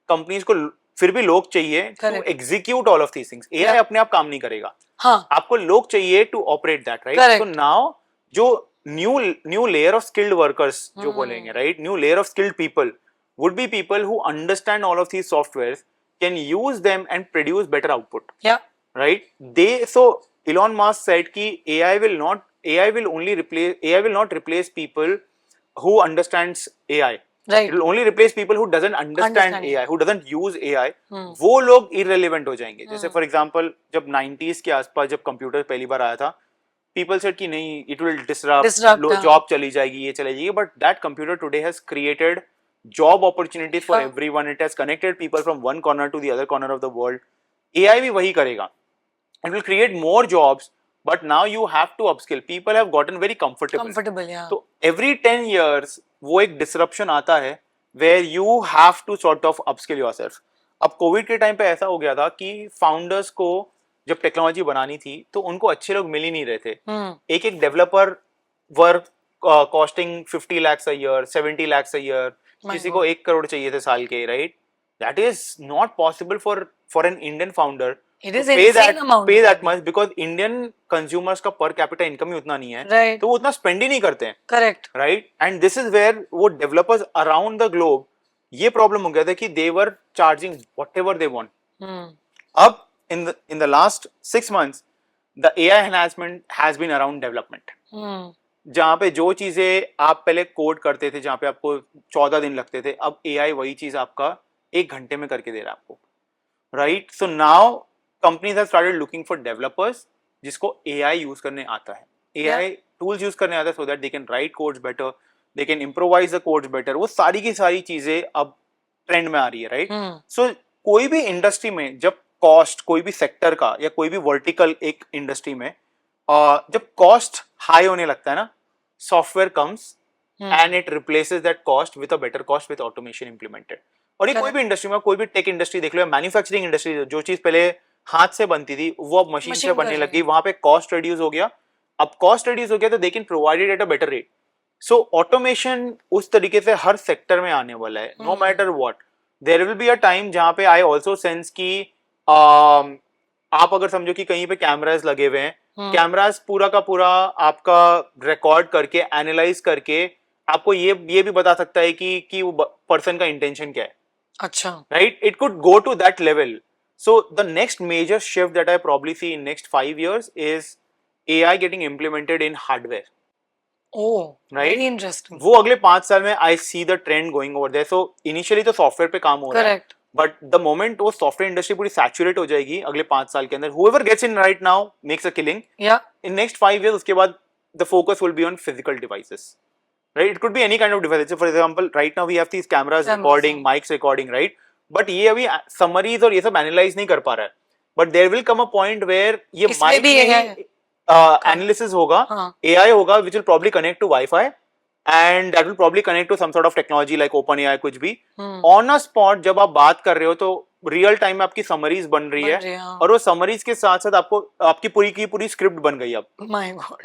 companies को फिर भी लोग चाहिए to execute all of these things. AI अपने आप काम नहीं करेगा. हाँ. आपको लोग चाहिए to operate that, right? Correct. So now जो new layer of skilled workers जो बोलेंगे, right? New layer of skilled people would be people who understand all of these softwares, can use them and produce better output. Yeah. Right? So Elon Musk said कि AI will not replace people who understands AI. Right. It will only replace people who doesn't understand AI, who doesn't use AI. वो लोग irrelevant हो जाएंगे. जैसे for example जब 90s के आसपास जब कंप्यूटर पहली बार आया था, people said कि नहीं, it will disrupt job चली जाएगी, ये चली जाएगी. But that computer today has created job opportunities for everyone. It has connected people from one corner to the other corner of the world. AI भी वही करेगा. It will create more jobs, but now you have to upskill. People have gotten very comfortable. Yeah. So every 10 years वो एक disruption आता है where you have to sort of upskill yourself. अब Covid के time पे ऐसा हो गया था कि फाउंडर्स को जब टेक्नोलॉजी बनानी थी तो उनको अच्छे लोग मिल ही नहीं रहे थे. एक developer work costing 50 lakhs a year, 70 lakhs a year, किसी को 1 crore चाहिए थे साल के, right? That is not possible for an Indian founder It is pay insane amount. that much because Indian consumers का per capita income ही उतना नहीं है, Right. तो वो उतना spend ही नहीं करते हैं, Correct. right? And this is where वो developers around the globe ये problem हो गया था कि they were charging whatever they want. अब in the last 6 months the AI enhancement has been around development. जहाँ पे जो चीजें आप पहले कोड करते थे, जहाँ पे आपको 14 दिन लगते थे, अब AI वही चीज आपका 1 घंटे में करके दे रहा है आपको, right? So now companies have started looking for developers जिसको AI यूज करने आता है, AI टूल्स यूज करने आता है, so that they can write codes better, they can improvise the codes better. वो सारी की सारी चीजें अब ट्रेंड में आ रही है, राइट? सो कोई भी इंडस्ट्री में जब कॉस्ट, कोई भी सेक्टर का या कोई भी वर्टिकल एक इंडस्ट्री में जब कॉस्ट हाई होने लगता है ना, software comes and it replaces that cost with a better cost with automation implemented. और ये कोई भी इंडस्ट्री में, कोई भी टेक इंडस्ट्री देख लो, मैन्युफैक्चरिंग इंडस्ट्री, जो चीज पहले हाथ से बनती थी वो अब मशीन से बनने लगी, वहां पे कॉस्ट रिड्यूस हो गया. अब कॉस्ट रिड्यूस हो गया तो they can provide it at a better rate. So automation उस तरीके से हर सेक्टर में आने वाला है, no matter what. There will be a time जहां पे आई ऑल्सो सेंस की आप अगर समझो कि कहीं पे कैमरास लगे हुए हैं, कैमरास पूरा का पूरा आपका रिकॉर्ड करके एनालाइज करके आपको ये भी बता सकता है कि वो पर्सन का इंटेंशन क्या है. अच्छा, right? It could go to that level. So the next major shift that I probably see in next 5 years is AI getting implemented in hardware. Oh, right? Very interesting. वो अगले 5 साल में I see the trend going over there. So initially तो software पे काम हो रहा है. Correct. But the moment वो सॉफ्टवेयर इंडस्ट्री पूरी सैचुरेट हो जाएगी अगले 5 साल के अंदर, whoever gets in right now makes a killing. Yeah. In next 5 years उसके बाद the focus will be on physical devices. Right? It could be any kind of device. So for example, right now we have these cameras recording, mics recording, right? But ये अभी summaries और ये सब analyze नहीं कर पा रहा है. But there will come a point where ये mic में analysis होगा, AI होगा, which will probably connect to Wi-Fi and that will probably connect to some sort of technology like OpenAI, कुछ भी. On a spot जब आप बात कर रहे हो तो रियल टाइम में आपकी समरीज बन रही है और वो समरीज के साथ साथ आपको आपकी पूरी की पूरी स्क्रिप्ट बन गई अब.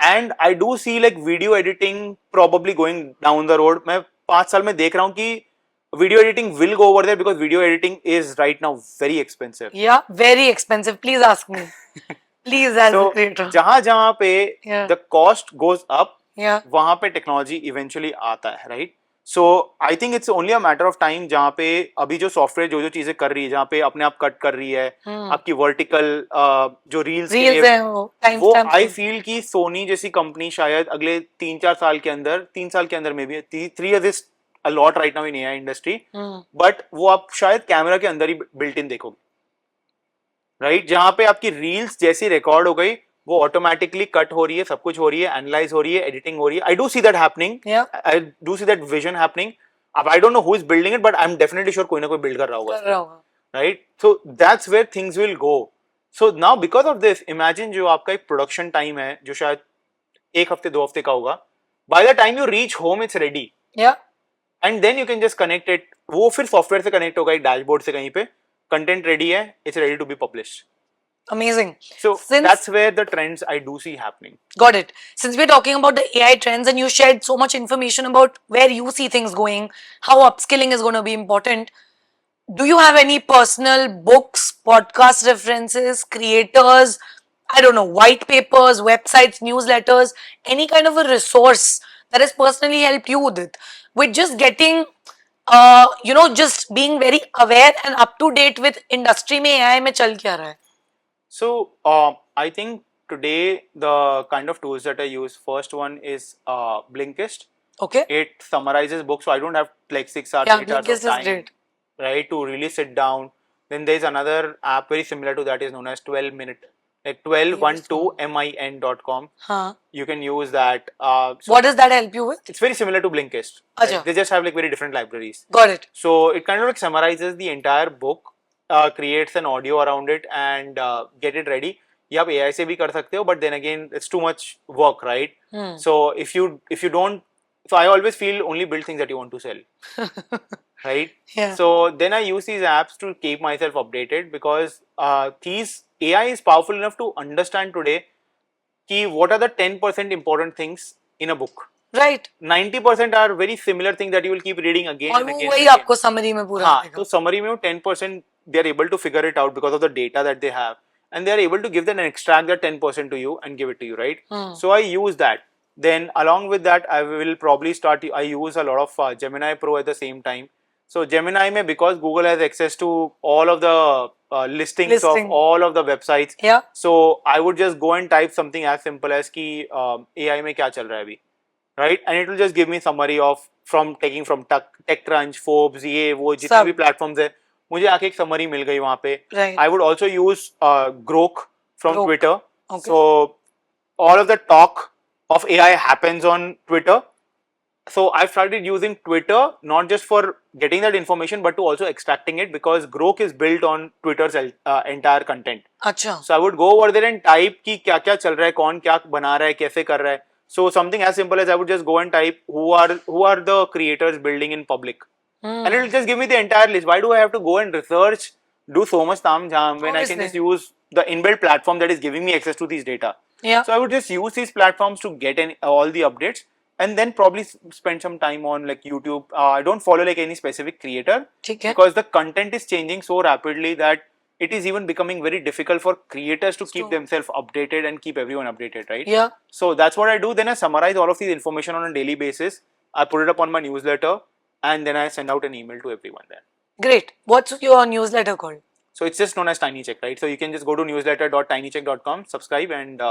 And I do see like video editing probably going down the road. मैं 5 साल में देख रहा हूँ कि video editing will go over there because video editing is right now very expensive. Yeah, very expensive. Please ask me. Please, as a creator. जहाँ पे the cost goes up, वहाँ पे technology eventually आता है, right? So I think it's only a matter of time जहाँ पे अभी जो सॉफ्टवेयर जो चीजें कर रही है, जहाँ पे अपने आप कट कर रही है, आपकी वर्टिकल जो रील्स है वो I feel कि सोनी जैसी कंपनी शायद अगले 3-4 साल के अंदर, 3 साल के अंदर में भी 3 years is a lot right now in AI industry, but वो आप शायद कैमरा के अंदर ही बिल्ट इन देखोगे, राइट? जहां पे आपकी रील्स जैसी रिकॉर्ड हो गई वो ऑटोमेटिकली कट हो रही है, सब कुछ हो रही है, एनालाइज हो रही है, एडिटिंग हो रही है. I do see that happening, I do see that vision happening. अब I don't know who is building it, but I am definitely sure कोई ना कोई बिल्ड कर रहा होगा, right? So that's where things will go. So now because of this, imagine जो आपका एक प्रोडक्शन टाइम है जो शायद 1 हफ्ते 2 हफ्ते का होगा, by the time you reach home it's ready. And then you can just connect it. वो फिर सॉफ्टवेयर से कनेक्ट होगा एक डैशबोर्ड से, कहीं पे कंटेंट रेडी है, it's ready to be published. Amazing. So that's where the trends I do see happening. Got it. Since we're talking about the AI trends and you shared so much information about where you see things going, how upskilling is going to be important, do you have any personal books, podcast references, creators, I don't know, white papers, websites, newsletters, any kind of a resource that has personally helped you with just getting just being very aware and up to date with industry में AI में चल क्या रहा है? So I think today the kind of tools that I use, first one is Blinkist. Okay. It summarizes books, so I don't have like 6 hours, 8 hours of time, right, to really sit down. Then there's another app very similar to that is known as 12-minute. Like 12min.com. You can use that. So what does that help you with? It's very similar to Blinkist. Right? They just have like very different libraries. Got it. So it kind of like summarizes the entire book, creates an audio around it, and get it ready. ये आप AI से भी कर सकते हो, but then again it's too much work, right? So if you don't, so I always feel only build things that you want to sell. Right? Yeah. So then I use these apps to keep myself updated because these AI is powerful enough to understand today कि what are the 10% important things in a book. Right. 90% are very similar things that you will keep reading again and again. और वही आपको summary में पूरा. हाँ, तो summary में वो 10% they are able to figure it out because of the data that they have, and they are able to give that and extract that 10% to you and give it to you, right? Hmm. So I use that. Then along with that, I will probably start. I use a lot of Gemini Pro at the same time. So Gemini mein, because Google has access to all of the listings of Listing. all of the websites. Yeah. So I would just go and type something as simple as कि AI में क्या चल रहा है अभी, right? And it will just give me summary of from taking from TechCrunch, Forbes, ये वो जितने भी platforms है, मुझे आके एक summary मिल गई वहाँ पे. Right. I would also use Grok from Grok. Twitter. Okay. So all of the talk of AI happens on Twitter. So I've started using Twitter not just for getting that information but to also extracting it, because Grok is built on Twitter's entire content. अच्छा. So I would go over there and type कि क्या क्या चल रहा है, कौन क्या बना रहा है, कैसे कर रहा है. So something as simple as I would just go and type who are the creators building in public, and it will just give me the entire list. Why do I have to go and research, do so much tam jam when I can just use the inbuilt platform that is giving me access to these data? Yeah. So I would just use these platforms to get all the updates, and then probably spend some time on like YouTube. I don't follow like any specific creator because the content is changing so rapidly that it is even becoming very difficult for creators to keep themselves updated and keep everyone updated, right? Yeah. So that's what I do. Then I summarize all of these information on a daily basis. I put it up on my newsletter, and then I send out an email to everyone there. Great. What's your newsletter called? So it's just known as TinyCheck, right? So you can just go to newsletter.tinycheck.com, subscribe, and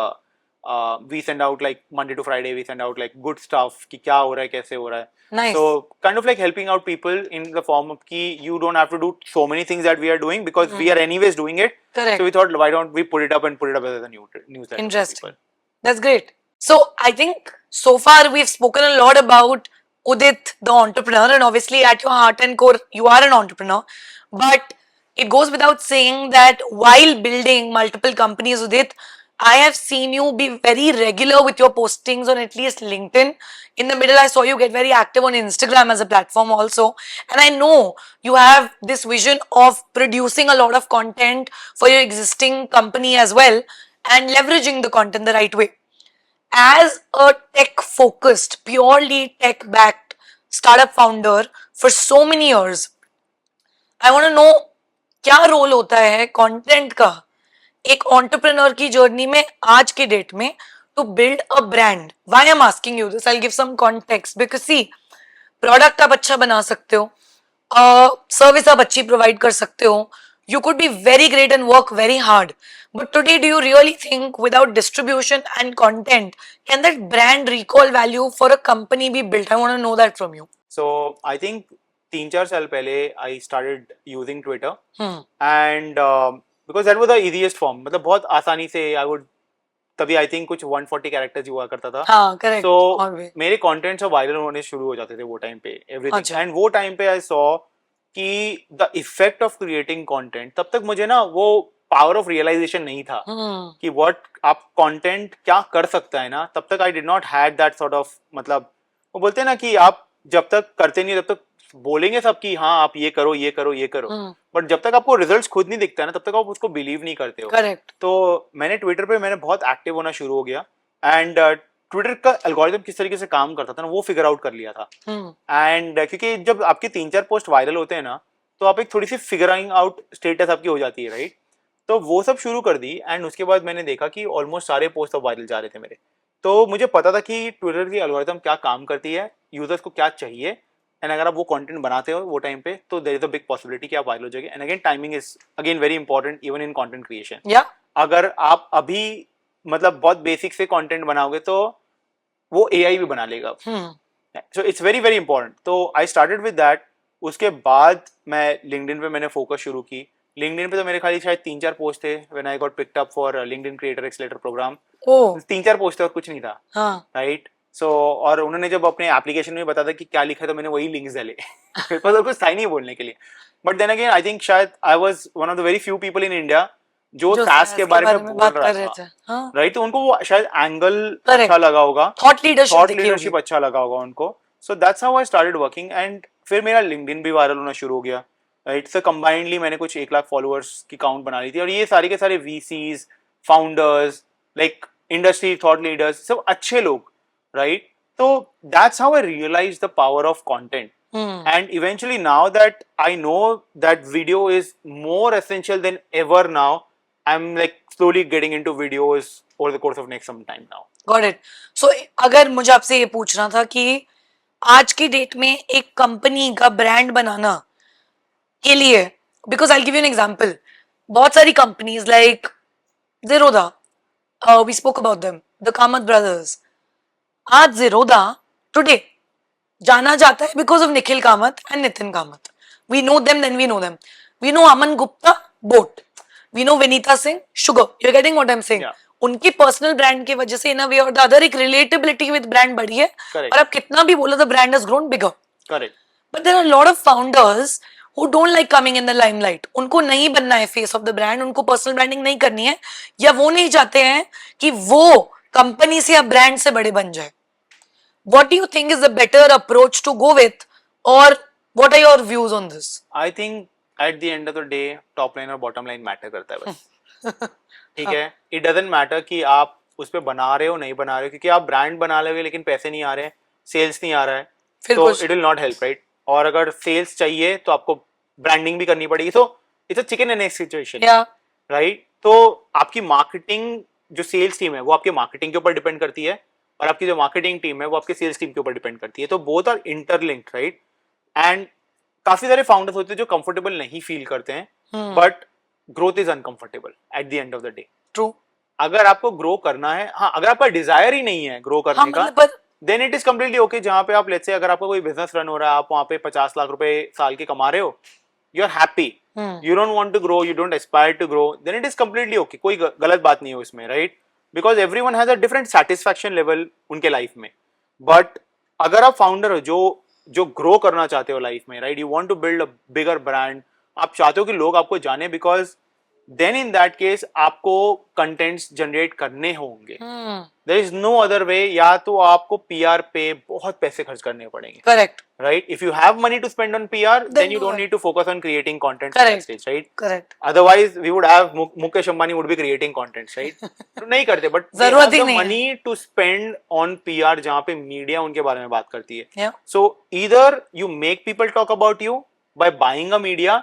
we send out like Monday to Friday. We send out like good stuff. कि क्या हो रहा है, कैसे हो रहा है. Nice. So kind of like helping out people in the form of कि you don't have to do so many things that we are doing because we are anyways doing it. Correct. So we thought, why don't we put it up as a newsletter? Interesting. That's great. So I think so far we've spoken a lot about Udit, the entrepreneur, and obviously at your heart and core, you are an entrepreneur. But it goes without saying that while building multiple companies, Udit, I have seen you be very regular with your postings on at least LinkedIn. In the middle, I saw you get very active on Instagram as a platform also. And I know you have this vision of producing a lot of content for your existing company as well and leveraging the content the right way. As a tech-focused, purely tech-backed startup founder for so many years, I want to know क्या role होता है content का एक entrepreneur की journey में आज के date में to build a brand. Why I'm asking you this? I'll give some context because see, product आप अच्छा बना सकते हो, सर्विस आप अच्छी प्रोवाइड कर सकते हो, you could be very great and work very hard. But today, do you really think without distribution and content, can that brand recall value for a company be built? I want to know that from you. So I think 3-4 साल पहले I started using Twitter, and because that was the easiest form. मतलब बहुत आसानी से I would तभी I think कुछ 140 characters हुआ करता था. हाँ, correct. So मेरे content सब viral होने शुरू हो जाते थे वो time पे everything. अच्छा. And वो time पे I saw कि the effect of creating content, तब तक मुझे ना वो power of realization नहीं था कि what आप content क्या कर सकता है ना, तब तक I did not had that sort of मतलब वो बोलते हैं ना कि आप जब तक करते नहीं तब तक बोलेंगे सब कि हाँ आप ये करो ये करो ये करो, बट जब तक आपको रिजल्ट्स खुद नहीं दिखता है ना तब तक आप उसको बिलीव नहीं करते हो. करेक्ट. तो मैंने ट्विटर पे मैंने बहुत एक्टिव होना शुरू हो गया, एंड ट्विटर का एल्गोरिथम किस तरीके से काम करता था ना वो फिगर आउट कर लिया था. एंड क्योंकि जब आपके 3-4 पोस्ट वायरल होते हैं ना तो आप एक थोड़ी सी फिगरिंग आउट स्टेटस आपकी हो जाती है, राइट? तो वो सब शुरू कर दी, एंड उसके बाद मैंने देखा कि ऑलमोस्ट सारे पोस्ट अब वायरल जा रहे थे मेरे. तो मुझे पता था कि ट्विटर की एल्गोरिथम क्या काम करती है, यूजर्स को क्या चाहिए, एंड अगर आप वो कंटेंट बनाते हो वो टाइम पे तो there is a big possibility कि आप वायरल हो जाएंगे. And again timing is again very important even in content creation. अगर आप अभी मतलब बहुत बेसिक से कंटेंट बनाओगे तो वो एआई भी बना लेगा. So it's very very important. तो आई स्टार्टेड विद दैट. उसके बाद मैं लिंक्डइन पे मैंने फोकस शुरू की. लिंक्डइन पे तो मेरे खाली शायद 3-4 पोस्ट थे when I got picked up for LinkedIn creator accelerator program. 3-4 post थे और कुछ नहीं था, राइट? सो और उन्होंने जब अपने एप्लीकेशन में बताया कि क्या लिखा है तो मैंने वही लिंक्स डाले. मेरे पास और कुछ था ही नहीं बोलने के लिए. But then again I think शायद I was one of the very few people in India जो SaaS के बारे में बोल रहा था, राइट? तो उनको वो शायद एंगल अच्छा लगा होगा, थॉट लीडरशिप अच्छा लगा होगा उनको. सो that's how I started working, and फिर मेरा लिंक्डइन भी वायरल होना शुरू हो गया, राइट? सो कंबाइंडली मैंने कुछ 1 लाख फॉलोअर्स की काउंट बना ली थी, और ये सारे के सारे VCs, founders, like industry thought leaders, सब अच्छे लोग, right? So that's how I realized the power of content. And eventually now that I know that video is more essential than ever now, I'm like slowly getting into videos over the course of next some time now. Got it. So अगर मुझे आपसे ये पूछना था कि आज की date में एक कंपनी का ब्रांड बनाना के लिए, because I give you an example, बहुत सारी companies like Zerodha, we spoke about them, the Kamath brothers. आज Zerodha today जाना जाता है because of Nikhil Kamath and Nitin Kamath. We know them, then we know them. We know Aman Gupta, boat. We know Vinita Singh, sugar. You're getting what I'm saying? Yeah. उनकी personal brand की वजह से इन a वे और the other एक relatability with brand बढ़ी है. Correct. और अब कितना भी बोलो the brand has grown bigger. Correct. But there are a lot of founders who don't like coming in the limelight. उनको नहीं बनना है फेस ऑफ द ब्रांड, उनको पर्सनल ब्रांडिंग नहीं करनी है, या वो नहीं चाहते हैं कि वो कंपनी से या ब्रांड से बड़े बन जाए. What do you think is the better approach to go with, or what are your views on this? I think at the end of the day top line और bottom line matter करता है बस. ठीक है, it doesn't matter कि आप उस पे बना रहे हो नहीं बना रहे हो, क्योंकि आप ब्रांड बना लोगे लेकिन पैसे नहीं आ रहे हैं, सेल्स नहीं आ रहा है, तो it will not help, right. और अगर सेल्स चाहिए तो आपको ब्रांडिंग भी करनी पड़ेगी, सो it's a chicken and egg situation, right. तो आपकी मार्केटिंग जो सेल्स टीम है वो आपके मार्केटिंग के ऊपर डिपेंड करती है, और आपकी जो मार्केटिंग टीम है वो आपके सेल्स टीम के ऊपर डिपेंड करती है. तो both are interlinked, right. And काफी सारे फाउंडर्स होते हैं जो कंफर्टेबल नहीं फील करते हैं, but growth is uncomfortable at the end of the day. True. अगर आपको ग्रो करना है, हाँ, अगर आपका डिजायर ही नहीं है ग्रो करने का, then it is completely okay. जहाँ पे आप लेट्स से अगर आपका कोई बिजनेस रन हो रहा है, आप वहाँ पे 50 लाख रुपए साल के कमा रहे हो, you are happy, you don't want to grow, you don't aspire to grow, then it is completely okay. कोई गलत बात नहीं है उसमें, right. Because everyone has a different satisfaction level उनके लाइफ में. बट अगर आप फाउंडर हो जो ग्रो करना चाहते हो लाइफ में, right, you want to build a bigger brand, आप चाहते हो कि लोग आपको जाने, because then in that case आपको कंटेंट्स जनरेट करने होंगे. There is no other way. या तो आपको पीआर पे बहुत पैसे खर्च करने पड़ेंगे, correct, right. If you have money to spend on PR, then you don't need to focus on creating content at that stage, right. Correct. Otherwise we would have Mukesh Ambani would be creating contents, right. तो नहीं करते, but जरूरत ही नहीं है money to spend on PR, जहां पे media उनके बारे में बात करती है. Yeah. So either you make people talk about you by buying a media,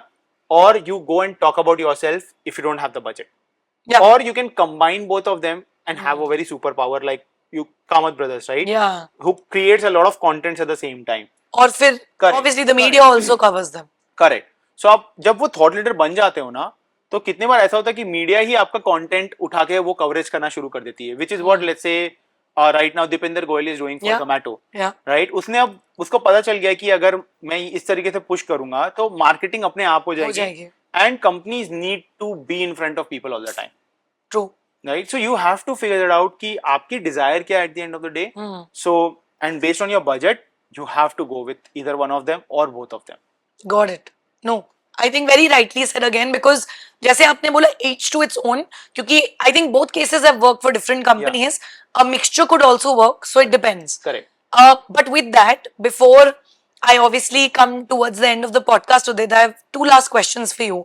or you go and talk about yourself if you don't have the budget. Yeah. Or you can combine both of them and have a very superpower like you Kamath brothers, right? Yeah. Who creates a lot of contents at the same time. और फिर Correct. obviously the media also covers them. Correct. So आप जब वो thought leader बन जाते हो ना, तो कितने बार ऐसा होता है कि मीडिया ही आपका कंटेंट उठा के वो कवरेज करना शुरू कर देती है, which is what let's say right now Dipinder Goyal is doing for Yeah. Zomato, Yeah. right. उसने अब उसको पता चल गया कि अगर मैं इस तरीके से पुश करूंगा तो मार्केटिंग अपने आप हो जाएगी, and companies need to be in front of people all the time. True. Right. So you have to figure it out कि आपकी desire क्या है at the end of the day. So and based on your budget, you have to go with either one of them or both of them. Got it. No, I think very rightly said again, because जैसे आपने बोला each to its own, क्योंकि I think both cases have worked for different companies. A mixture could also work, so it depends. Correct. But with that, before I obviously come towards the end of the podcast today, I have two last questions for you.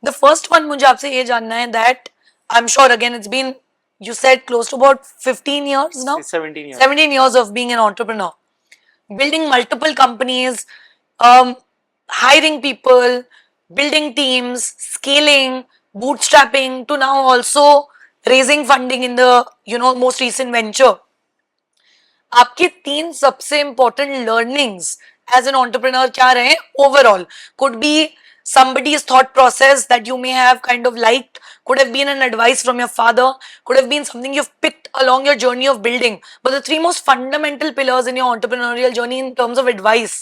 The first one मुझे आपसे ये जानना है that I'm sure again it's been, you said close to about 15 years now? 17 years. 17 years of being an entrepreneur. Building multiple companies, hiring people, building teams, scaling, bootstrapping, to now also raising funding in the most recent venture. आपके 3 सबसे important learnings as an entrepreneur क्या रहे overall? Could be somebody's thought process that you may have kind of liked, could have been an advice from your father, could have been something you've picked along your journey of building, but the 3 most fundamental pillars in your entrepreneurial journey in terms of advice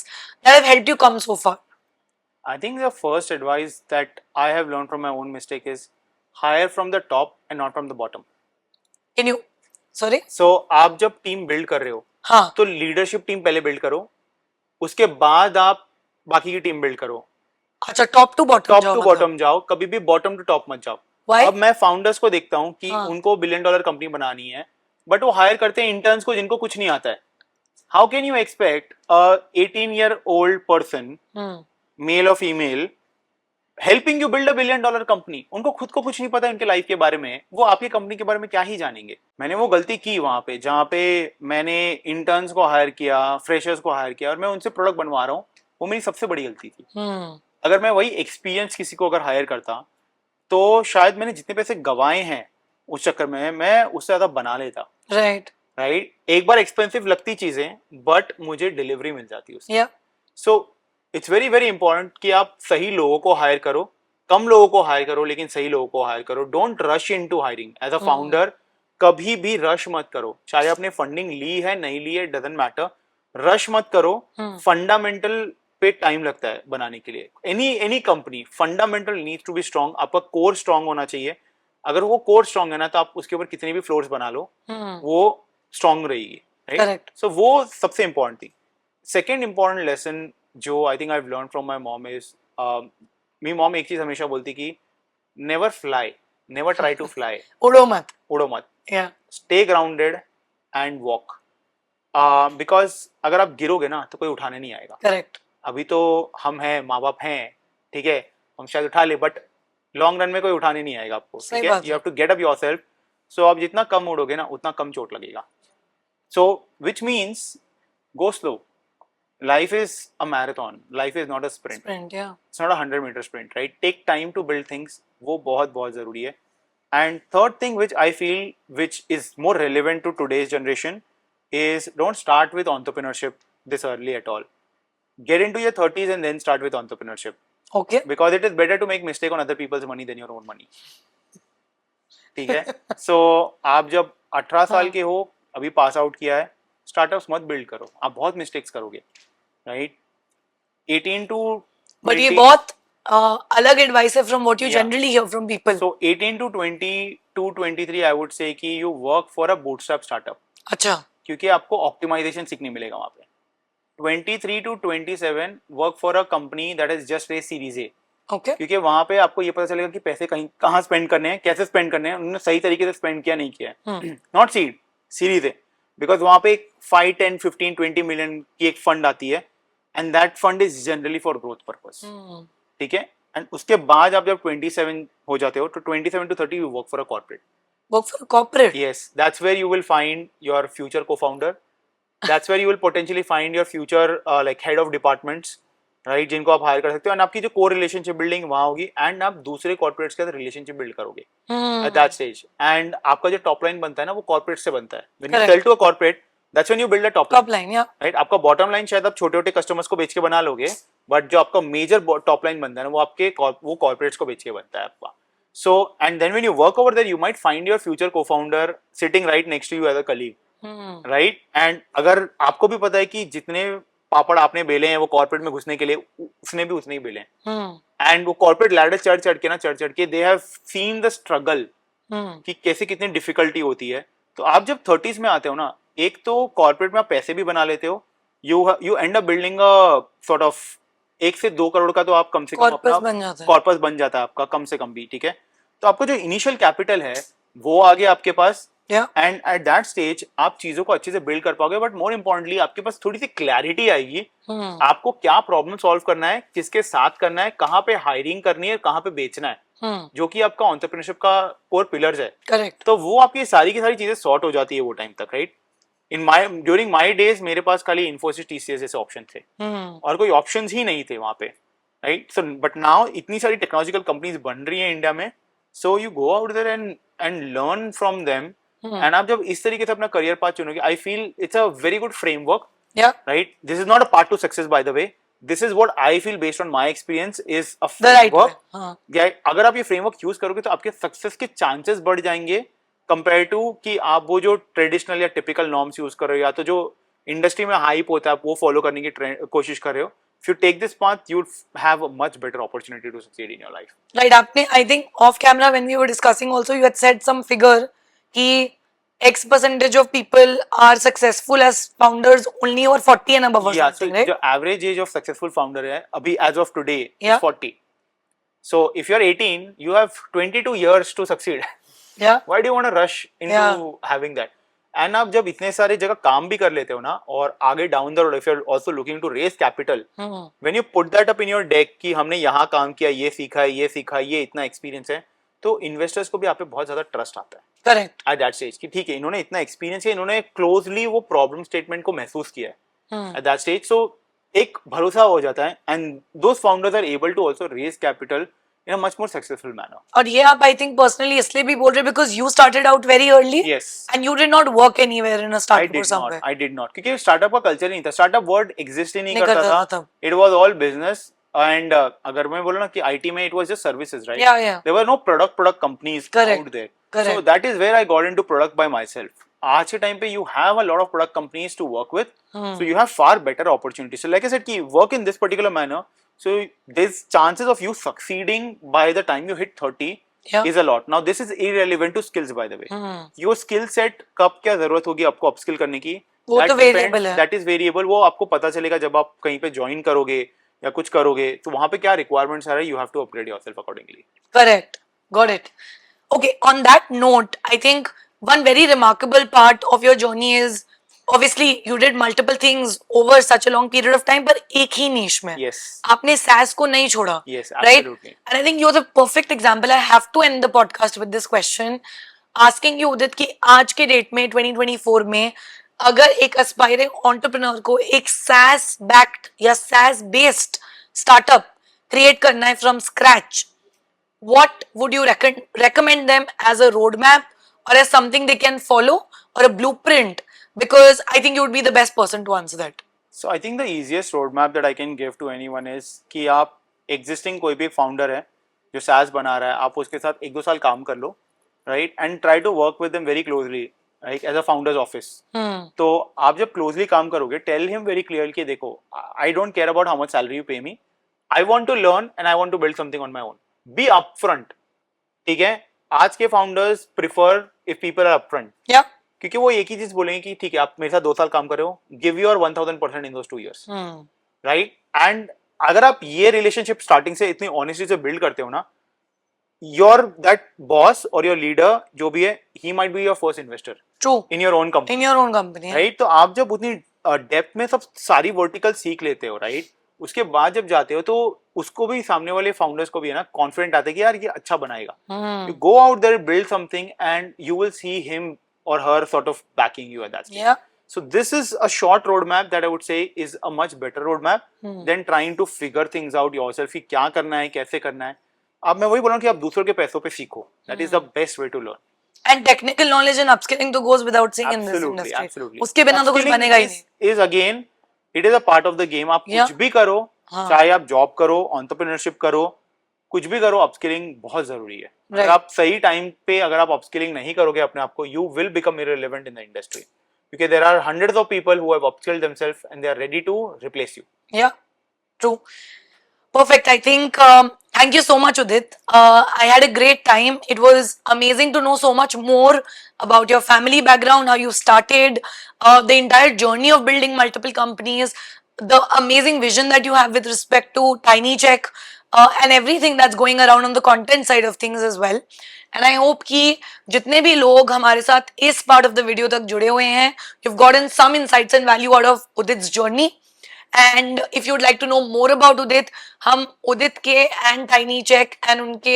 that have helped you come so far. I think the first advice that I have learned from my own mistake is hire from the top and not from the bottom. Can you, sorry? So आप जब team build कर रहे हो, हाँ, तो leadership team पहले build करो, उसके बाद आप बाकी की टीम बिल्ड करो. अच्छा, टॉप टू बॉटम जाओ, कभी भी बॉटम टू टॉप मत जाओ. Why? अब मैं फाउंडर्स को देखता हूँ कि हाँ. उनको $1 बिलियन कंपनी बनानी है, बट वो हायर करते हैं इंटर्न्स को जिनको कुछ नहीं आता है. How can you expect a 18-year-old person, male और female, helping you build $1 billion company? उनको खुद को कुछ नहीं पता उनके लाइफ के बारे में, वो आपकी कंपनी के बारे में क्या ही जानेंगे. मैंने वो गलती की वहां पे, जहाँ पे मैंने इंटर्न्स को हायर किया, फ्रेशर्स को हायर किया और मैं उनसे प्रोडक्ट बनवा रहा हूँ. वो मेरी सबसे बड़ी गलती थी. अगर मैं वही एक्सपीरियंस किसी को अगर हायर करता तो शायद मैंने जितने पैसे गंवाए हैं उस चक्कर में मैं उससे ज्यादा बना लेता। राइट राइट, एक बार एक्सपेंसिव लगती चीजें बट मुझे डिलीवरी मिल जाती है उसकी। या so it's very very important कि आप सही लोगों को हायर करो, कम लोगों को हायर करो लेकिन सही लोगों को हायर करो। Don't rush into hiring as a founder. कभी भी रश मत करो, चाहे आपने फंडिंग ली है नहीं ली है, डजंट मैटर। रश मत करो। फंडामेंटल पे टाइम लगता है बनाने के लिए। Any company fundamental needs to be strong. आपका कोर स्ट्रांग होना चाहिए। अगर वो कोर स्ट्रांग है ना तो आप उसके ऊपर कितनी भी फ्लोर्स बना लो वो स्ट्रांग रहेगी। राइट, करेक्ट सो वो सबसे इंपॉर्टेंट थी। सेकेंड इंपॉर्टेंट लेसन जो I think I have learn from my mom is, मेरी मॉम एक चीज हमेशा बोलती कि never fly, never try to fly. उड़ो मत उड़ो मत, या stay grounded and walk. Because अगर आप गिरोगे ना तो कोई उठाने नहीं आएगा। करेक्ट अभी तो हम हैं, माँ बाप हैं, ठीक है, हम शायद उठा ले बट लॉन्ग रन में कोई उठाने नहीं आएगा आपको। सही ठीक है, बात you have to get up yourself. So आप जितना कम उड़ोगे ना उतना कम चोट लगेगा। So which means go slow. Life is a marathon. Life is not a sprint. Sprint या It's not a 100-meter sprint, right? Take time to build things. वो बहुत बहुत जरूरी है. And third thing which I feel which is more relevant to today's generation is don't start with entrepreneurship this early at all. Get into your 30s and then start with entrepreneurship okay because it is better to make mistake on other people's money than your own money. ठीक है? So आप जब 18 साल के हो, अभी pass out किया है, स्टार्टअप्स मत बिल्ड करो, आप बहुत मिस्टेक्स करोगे। राइट, 18 to बट ये 20 बहुत अलग एडवाइस है from what you Yeah. Generally here from people. So 18 to 22, 23 I would say कि you work for a bootstrap startup अच्छा क्योंकि आपको ऑप्टिमाइजेशन सीखने मिलेगा वहाँ पे। 23 to 27 work for a company that is just raised Series A okay क्योंकि वहाँ पे आपको ये पता चलेगा कि पैसे कहीं कहाँ स्पेंड करने हैं, कैसे स्पेंड करने हैं, उन्होंने सही तरीके से स्पेंड किया नहीं किया है। नॉट सीड, सीरीज है। बिकॉज वहाँ पे 5, 10, 15, 20 मिलियन की एक फंड आती है and that fund is generally for growth purpose. ठीक है, एंड उसके बाद आप जब 27 हो जाते हो तो 27 to 30 you work for a corporate. Work for corporate Yes, that's where you will find your future co-founder. That's where you will potentially find your future like head of departments, right? जिनको आप higher कर सकते हो and आपकी जो core relationship building वहाँ होगी and आप दूसरे कॉर्पोरेट्स के साथ रिलेशनशिप बिल्ड करोगे at that stage. एंड आपका जो टॉप लाइन बनता है ना वो कॉर्पोरेट से बनता है। When you Correct. sell to a corporate, that's when you build a top line. Top line या राइट, आपका बॉटम लाइन शायद आप छोटे छोटे कस्टमर्स को बेच के बना लोगे बट जो आपका मेजर टॉप लाइन बनता है ना वो आपके वो कॉर्पोरेट्स को बेच के बनता है आपका। So and then when you work over there you might find your future co-founder sitting right next to you as a colleague. Right, and अगर आपको भी पता है कि जितने पापड़ आपने बेले हैं वो कॉर्पोरेट में घुसने के लिए उसने भी उतने ही बेले हैं एंड वो कॉर्पोरेट लैडर चढ़ चढ़ के they have seen the struggle कि कैसे कितनी डिफिकल्टी होती है। तो आप जब 30s में आते हो ना, एक तो कॉर्पोरेट में आप पैसे भी बना लेते हो, you and up building a sort of 1 से 2 करोड़ का तो आप कम से कम कॉर्पस अपना बन जाता है। कॉर्पस बन जाता है आपका कम से कम भी। ठीक है, तो आपका जो इनिशियल कैपिटल है वो आ गया आपके पास या एंड एट दैट स्टेज आप चीजों को अच्छे से बिल्ड कर पाओगे। बट मोर इम्पोर्टेंटली आपके पास थोड़ी सी क्लैरिटी आएगी आपको क्या प्रॉब्लम सॉल्व करना है, किसके साथ करना है, कहाँ पे हायरिंग करनी है, कहाँ पे बेचना है, जो कि आपका एंटरप्रेन्योरशिप का कोर पिलर्स है। करेक्ट तो वो आपकी सारी की सारी चीजें सॉर्ट हो जाती है वो टाइम तक। Right, in my during my days मेरे पास खाली इन्फोसिस टीसीएस जैसे ऑप्शन थे और कोई ऑप्शन ही नहीं थे वहां पे। राइट, सो बट नाउ इतनी सारी टेक्नोलॉजिकल कंपनीज बन रही है इंडिया में, so you go out there and learn from them and आप जब इस तरीके से अपना करियर पाथ चुनोगे I feel it's a very good framework. Yeah right, this is not a path to success by the way, this is what I feel based on my experience is a the right framework. अगर आप ये framework use करोगे तो आपके success के chances बढ़ जाएंगे compare to कि आप वो जो ट्रेडिशनल या टिपिकल नॉर्म्स यूज कर रहे हो या तो जो इंडस्ट्री में हाइप होता है आप वो फॉलो करने की कोशिश कर रहे हो। If you take this path, you'd have a much better opportunity to succeed in your life. Right आपने I think of camera when we were discussing also you had said some figure कि X percentage of people are successful as founders only over 40 and above or Yeah, so something, right? the average age of successful founder है अभी as of today Yeah. is 40. So if you're 18, you have 22 years to succeed. Yeah. Why do you want to rush into Yeah. having that? And आप जब इतने सारे जगह काम भी कर लेते हो ना और आगे down the road if you're also looking to raise capital, when you put that up in your deck कि हमने यहाँ काम किया, ये सीखा, ये इतना एक्सपीरियंस है, तो इन्वेस्टर्स को भी आप पे बहुत ज्यादा ट्रस्ट आता है Correct. एट दैट स्टेज कि ठीक है इन्होंने इतना एक्सपीरियंस है, इन्होंने क्लोजली वो प्रॉब्लम स्टेटमेंट को महसूस किया है एट दैट स्टेज। सो एक भरोसा हो जाता है and those founders are able to also raise capital in a much more successful manner. और ये आप I think personally इसलिए भी बोल रहे because you started out very early Yes. and you did not work anywhere in a I startup or did not. somewhere. I did not. क्योंकि startup का culture नहीं था. Startup word exist ही नहीं नहीं करता करता था. था तब. It was all business. And अगर मैं बोलूँ ना कि IT में it was just services, right? Yeah, yeah. There were no product companies Correct. out there. Correct. So that is where I got into product by myself. आज के time पे you have a lot of product companies to work with. So you have far better opportunities. So like I said, कि work in this particular manner. So there's chances of you succeeding by the time you hit 30 Yeah. is a lot. Now this is irrelevant to skills, by the way. Your skill set कब क्या जरूरत होगी आपको upskill करने की? वो तो variable है. That is variable. वो आपको पता चलेगा जब आप कहीं पे join करोगे या कुछ करोगे तो वहाँ पे क्या requirements आ रहे हैं, you have to upgrade yourself accordingly. Correct. Got it. Okay, on that note, I think one very remarkable part of your journey is obviously you did multiple things over such a long period of time, but एक ही niche में. Yes. आपने SaaS को नहीं छोड़ा. Yes, right? absolutely. And I think you're the perfect example. I have to end the podcast with this question, asking you उदित कि आज के date में 2024 में अगर एक aspiring entrepreneur को एक SaaS backed या SaaS based startup create करना है from scratch, what would you recommend them as a roadmap or as something they can follow or a blueprint? Because I think you would be the best person to answer that. So I think the easiest roadmap that I can give to anyone is कि आप existing कोई भी founder है जो SaaS बना रहा है, आप उसके साथ 1-2 साल काम कर लो, right? And try to work with them very closely, like as a founder's office. तो आप जब closely काम करोगे, tell him very clearly कि देखो, I don't care about how much salary you pay me. I want to learn and I want to build something on my own. Be upfront. ठीक है? आज के founders prefer if people are upfront. Yeah. क्योंकि वो एक ही चीज बोलेंगे कि ठीक है आप मेरे साथ 2 साल काम कर रहे हो, give your 1000% in those 2 years, right? And अगर आप ये रिलेशनशिप स्टार्टिंग से इतनी ऑनेस्टी से बिल्ड करते हो ना, योर दैट बॉस और योर लीडर जो भी है, he might be your first investor in your own company. In your own company. Right? तो आप जब उतनी डेप्थ में सब सारी वर्टिकल सीख लेते हो, राइट, उसके बाद जब जाते हो तो उसको भी, सामने वाले फाउंडर्स को भी है ना, कॉन्फिडेंट आते हैं कि यार ये अच्छा बनाएगा. You go out there, build something and you will see him or her sort of backing you at that stage. Yeah. So this is a short roadmap that I would say is a much better roadmap than trying to figure things out yourself कि क्या करना है, कैसे करना है. अब मैं वही बोल रहा हूँ कि आप दूसरों के पैसों पे सीखो. That is the best way to learn. And technical knowledge and upskilling to goes without saying in this industry. Absolutely. उसके बिना तो कुछ बनेगा ही नहीं. Is again, it is a part of the game. आप कुछ भी करो, चाहे आप जॉब करो, entrepreneurship करो, कुछ भी करो, अपस्किलिंग बहुत जरूरी है. अगर आप सही टाइम पे अगर आप अपस्किलिंग नहीं करोगे अपने आप को, you will become irrelevant in the industry, क्योंकि there are hundreds of people who have upskilled themselves and they are ready to replace you. Yeah, true. Perfect. I think thank you so much, Udit. I had a great time. It was amazing to know so much more about your family background, how you started, the entire journey of building multiple companies, the amazing vision that you have with respect to TinyCheck, and everything that's going around on the content side of things as well. And I hope कि जितने भी लोग हमारे साथ इस part of the video तक जुड़े हुए हैं, you've gotten some insights and value out of Udit's journey. And if you'd like to know more about Udit, हम Udit के and TinyCheck and उनके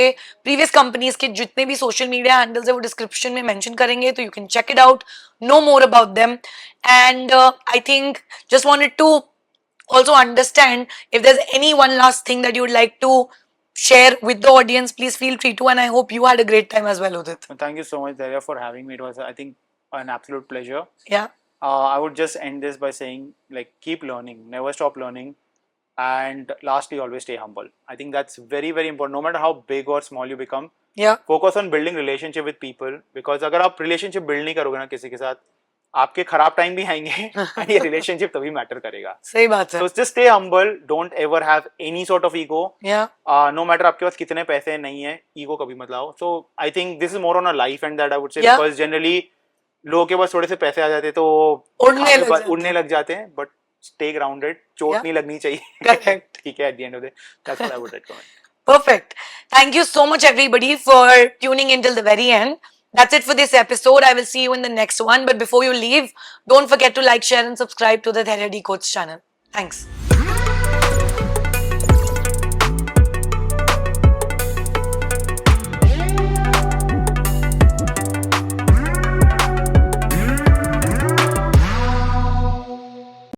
previous companies के जितने भी social media handles है वो description में mention करेंगे, तो you can check it out, know more about them. And I think just wanted to also understand if there's any one last thing that you would like to share with the audience, please feel free to. And I hope you had a great time as well, Udit. Thank you so much, Daria, for having me. It was, I think, an absolute pleasure. Yeah. I would just end this by saying, like, keep learning, never stop learning, and lastly, always stay humble. I think that's very, very important. No matter how big or small you become, yeah, focus on building relationship with people, because अगर आप relationship build नहीं करोगे ना किसी के साथ, आपके खराब टाइम भी आएंगे and ये relationship तभी मैटर करेगा. सही बात है. So just stay humble, don't ever have any sort of ego. Yeah. No matter आपके पास कितने पैसे नहीं है, ego कभी मत लाओ. So I think this is more on a life and that I would say, yeah, because generally लोगों के पास थोड़े से पैसे आ जाते तो उड़ने लग जाते हैं, but stay grounded, चोट नहीं लगनी चाहिए. Correct. ठीक है, at the end of the day, that's what I would recommend. Perfect. Thank you so much, everybody, for tuning in till the very end. That's it for this episode. I will see you in the next one. But before you leave, don't forget to like, share, and subscribe to the Therapy Coach channel. Thanks.